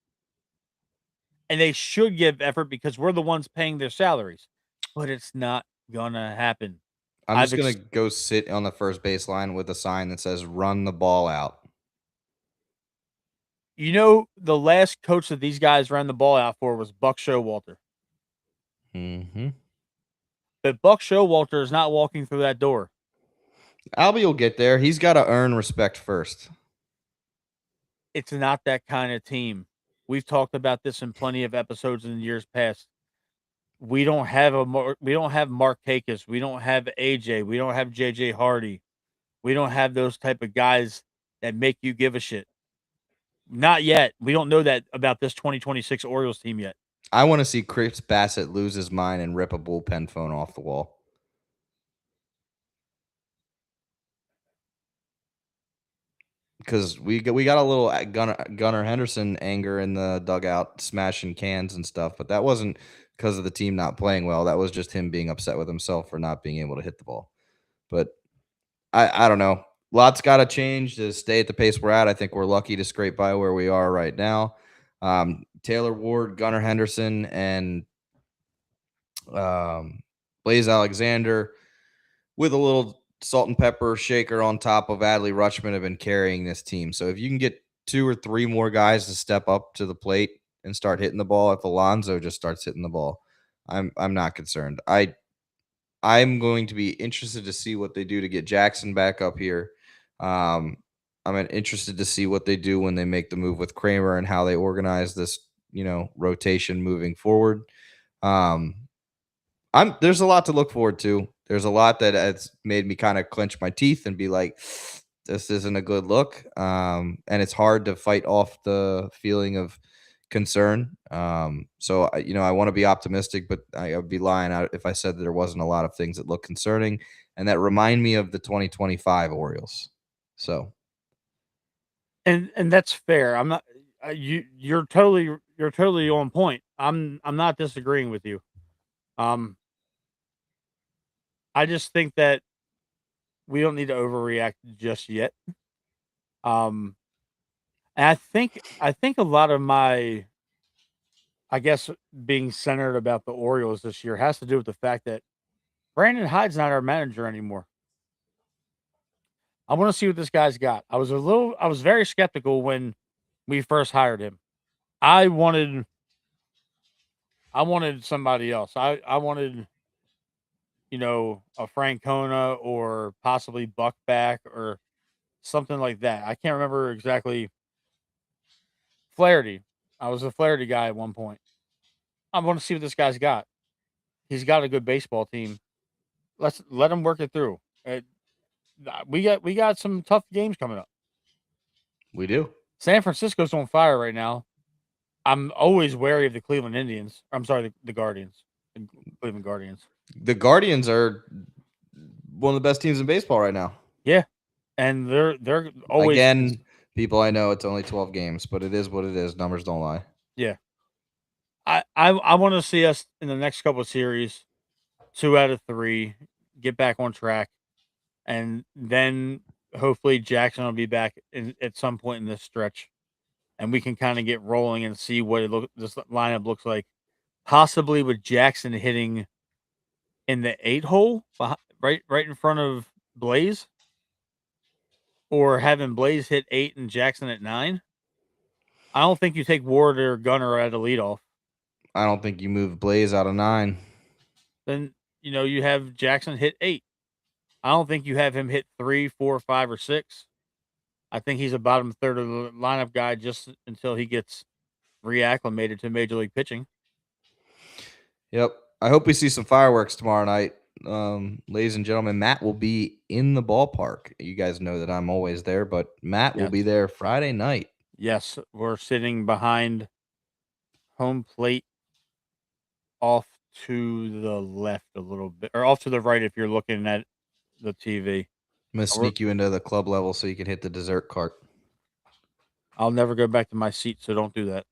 C: And they should give effort because we're the ones paying their salaries. But it's not going to happen.
B: I'm just going to go sit on the first baseline with a sign that says run the ball out.
C: You know, the last coach that these guys ran the ball out for was Buck Showalter.
B: Mm-hmm.
C: But Buck Showalter is not walking through that door.
B: Albie will get there. He's got to earn respect first.
C: It's not that kind of team. We've talked about this in plenty of episodes in years past. We don't have Mark Kakis. We don't have AJ. We don't have JJ Hardy. We don't have those type of guys that make you give a shit. Not yet. We don't know that about this 2026 Orioles team yet.
B: I want to see Chris Bassett lose his mind and rip a bullpen phone off the wall. Because we got a little Gunnar Henderson anger in the dugout, smashing cans and stuff, but that wasn't because of the team not playing well. That was just him being upset with himself for not being able to hit the ball. But I don't know. Lots got to change to stay at the pace we're at. I think we're lucky to scrape by where we are right now. Taylor Ward, Gunnar Henderson, and Blaze Alexander with a little salt and pepper shaker on top of Adley Rutschman have been carrying this team. So if you can get 2 or 3 more guys to step up to the plate and start hitting the ball, if Alonso just starts hitting the ball, I'm not concerned. I'm going to be interested to see what they do to get Jackson back up here. I'm interested to see what they do when they make the move with Kramer and how they organize this, rotation moving forward. There's a lot to look forward to. There's a lot that has made me kind of clench my teeth and be like, this isn't a good look. And it's hard to fight off the feeling of concern. So I want to be optimistic, but I would be lying out if I said that there wasn't a lot of things that look concerning and that remind me of the 2025 Orioles. So.
C: And that's fair. I'm not, you're totally on point. I'm not disagreeing with you. I just think that we don't need to overreact just yet. And I think a lot of my, I guess, being centered about the Orioles this year has to do with the fact that Brandon Hyde's not our manager anymore. I want to see what this guy's got. I was very skeptical when we first hired him. I wanted somebody else. I wanted, a Francona or possibly Buck back or something like that. I can't remember exactly. Flaherty. I was a Flaherty guy at one point. I want to see what this guy's got. He's got a good baseball team. Let him work it through. We got some tough games coming up.
B: We do.
C: San Francisco's on fire right now. I'm always wary of the Cleveland Indians. I'm sorry, the Guardians. The Cleveland Guardians.
B: The Guardians are one of the best teams in baseball right now.
C: Yeah. And they're always,
B: again, people, I know it's only 12 games, but it is what it is. Numbers don't lie.
C: Yeah. I want to see us in the next couple of series, 2 out of 3, get back on track, and then hopefully Jackson will be back at some point in this stretch, and we can kind of get rolling and see what this lineup looks like. Possibly with Jackson hitting in the 8 hole, right in front of Blaze, or having Blaze hit 8 and Jackson at 9. I don't think you take Ward or Gunnar out of leadoff.
B: I don't think you move Blaze out of 9.
C: Then, you have Jackson hit 8. I don't think you have him hit 3, 4, 5, or 6. I think he's a bottom third of the lineup guy just until he gets reacclimated to major league pitching.
B: Yep. I hope we see some fireworks tomorrow night. Ladies and gentlemen, Matt will be in the ballpark. You guys know that I'm always there, but Matt will be there Friday night.
C: Yes, we're sitting behind home plate off to the left a little bit, or off to the right if you're looking at the TV.
B: I'm gonna sneak you into the club level so you can hit the dessert cart.
C: I'll never go back to my seat, so don't do that.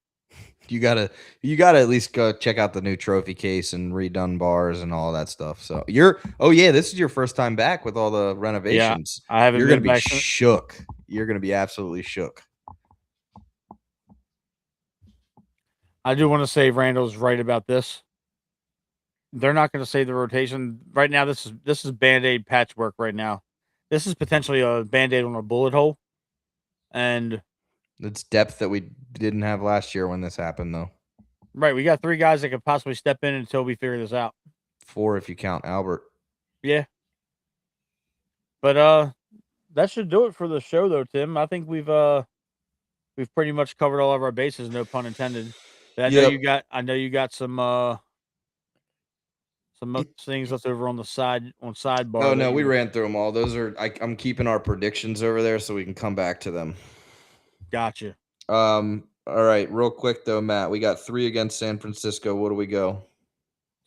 B: You gotta at least go check out the new trophy case and redone bars and all that stuff. So this is your first time back with all the renovations.
C: I haven't
B: You're
C: been
B: gonna be
C: back
B: shook. You're gonna be absolutely shook.
C: I do want to say Randall's right about this. They're not going to save the rotation right now. This is Band-Aid patchwork right now. This is potentially a Band-Aid on a bullet hole, and
B: It's depth that we didn't have last year when this happened, though.
C: right, we got 3 guys that could possibly step in until we figure this out.
B: 4 if you count Albert.
C: Yeah, but that should do it for the show, though, Tim. I think we've pretty much covered all of our bases, no pun intended. I know you got some things left over on the sidebar.
B: Oh no, we ran through them all. Those are I'm keeping our predictions over there so we can come back to them.
C: Gotcha.
B: All right, real quick though, Matt. We got 3 against San Francisco. What do we go?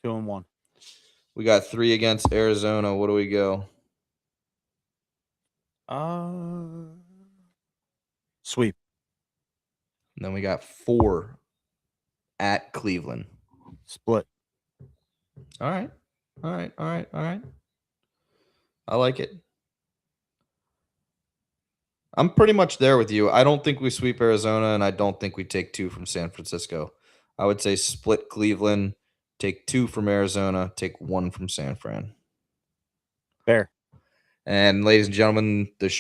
C: 2-1.
B: We got 3 against Arizona. What do we go?
C: Sweep.
B: And then we got 4 at Cleveland.
C: Split.
B: All right. I like it. I'm pretty much there with you. I don't think we sweep Arizona, and I don't think we take 2 from San Francisco. I would say split Cleveland, take 2 from Arizona, take 1 from San Fran.
C: Fair.
B: And ladies and gentlemen, the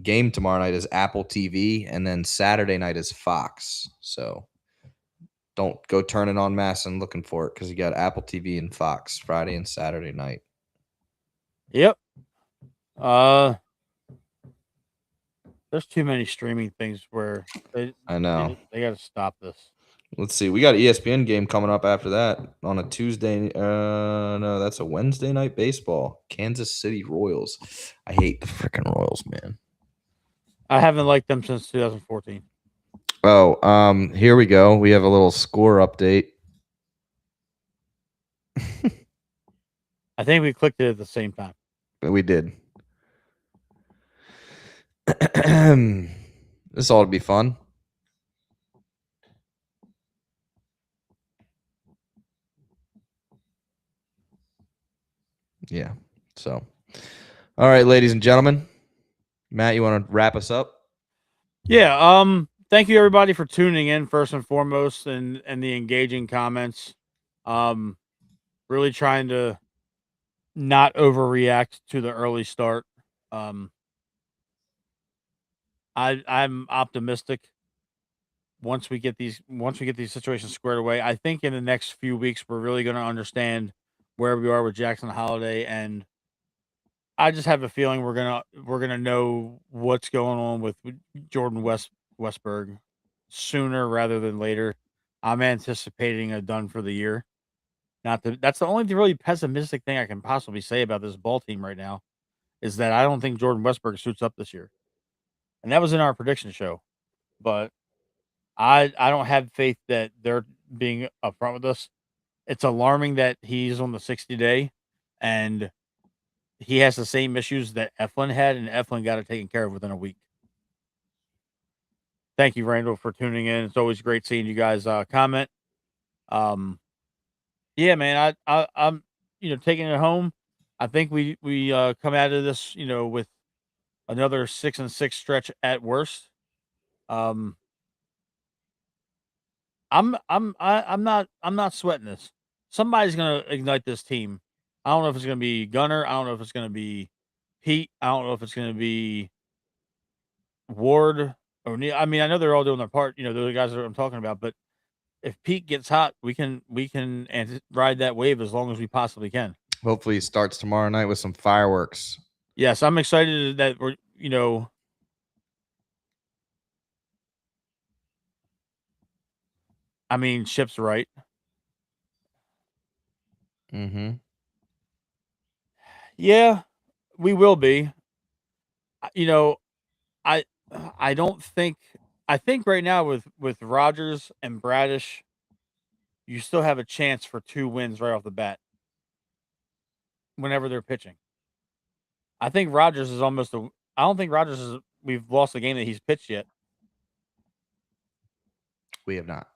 B: game tomorrow night is Apple TV, and then Saturday night is Fox. So don't go turning on mass and looking for it because you got Apple TV and Fox Friday and Saturday night.
C: Yep. There's too many streaming things where
B: I know.
C: They got to stop this.
B: Let's see. We got an ESPN game coming up after that on a Tuesday. No, that's a Wednesday night baseball. Kansas City Royals. I hate the freaking Royals, man.
C: I haven't liked them since 2014.
B: Oh, here we go. We have a little score update.
C: I think we clicked it at the same time.
B: We did. This ought to be fun. Yeah. So, all right, ladies and gentlemen. Matt, you want to wrap us up?
C: Yeah. Thank you everybody for tuning in first and foremost, and the engaging comments. Really trying to not overreact to the early start. I'm optimistic once we get these situations squared away. I think in the next few weeks we're really going to understand where we are with Jackson Holiday, and I just have a feeling we're gonna know what's going on with Jordan Westberg sooner rather than later. I'm anticipating a done for the year. That's the only really pessimistic thing I can possibly say about this ball team right now, is that I don't think Jordan Westberg suits up this year. And that was in our prediction show. But I don't have faith that they're being upfront with us. It's alarming that he's on the 60-day and he has the same issues that Eflin had, and Eflin got it taken care of within a week. Thank you, Randall, for tuning in. It's always great seeing you guys comment. Yeah, man, I'm taking it home. I think we come out of this with another 6-6 stretch at worst. I'm not sweating this. Somebody's gonna ignite this team. I don't know if it's gonna be Gunner. I don't know if it's gonna be Pete. I don't know if it's gonna be Ward or Neil. I mean, I know they're all doing their part. They're the guys that I'm talking about. But if Pete gets hot, we can ride that wave as long as we possibly can.
B: Hopefully, he starts tomorrow night with some fireworks.
C: Yes, I'm excited that we're I mean, Chip's right.
B: Mm-hmm.
C: Yeah, we will be. I don't think I think right now with Rodgers and Bradish, you still have a chance for 2 wins right off the bat whenever they're pitching. I think Rodgers is almost a I don't think Rodgers is we've lost a game that he's pitched yet.
B: We have not.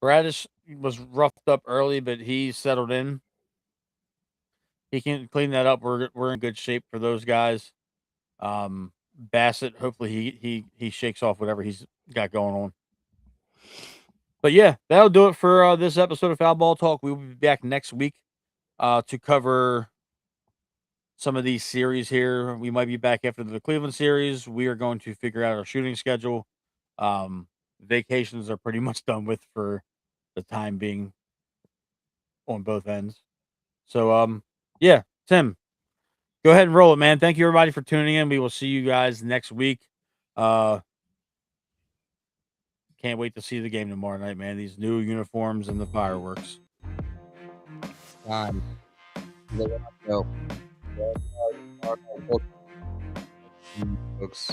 C: Bradish was roughed up early, but he settled in. He can clean that up. We're in good shape for those guys. Bassett, hopefully he shakes off whatever he's got going on. But yeah, that'll do it for this episode of Foul Ball Talk. We will be back next week to cover some of these series here. We might be back after the Cleveland series. We are going to figure out our shooting schedule. Vacations are pretty much done with for the time being on both ends. So yeah, Tim, go ahead and roll it, man. Thank you everybody for tuning in. We will see you guys next week. Can't wait to see the game tomorrow night, man. These new uniforms and the fireworks.
B: Time. Go. Folks.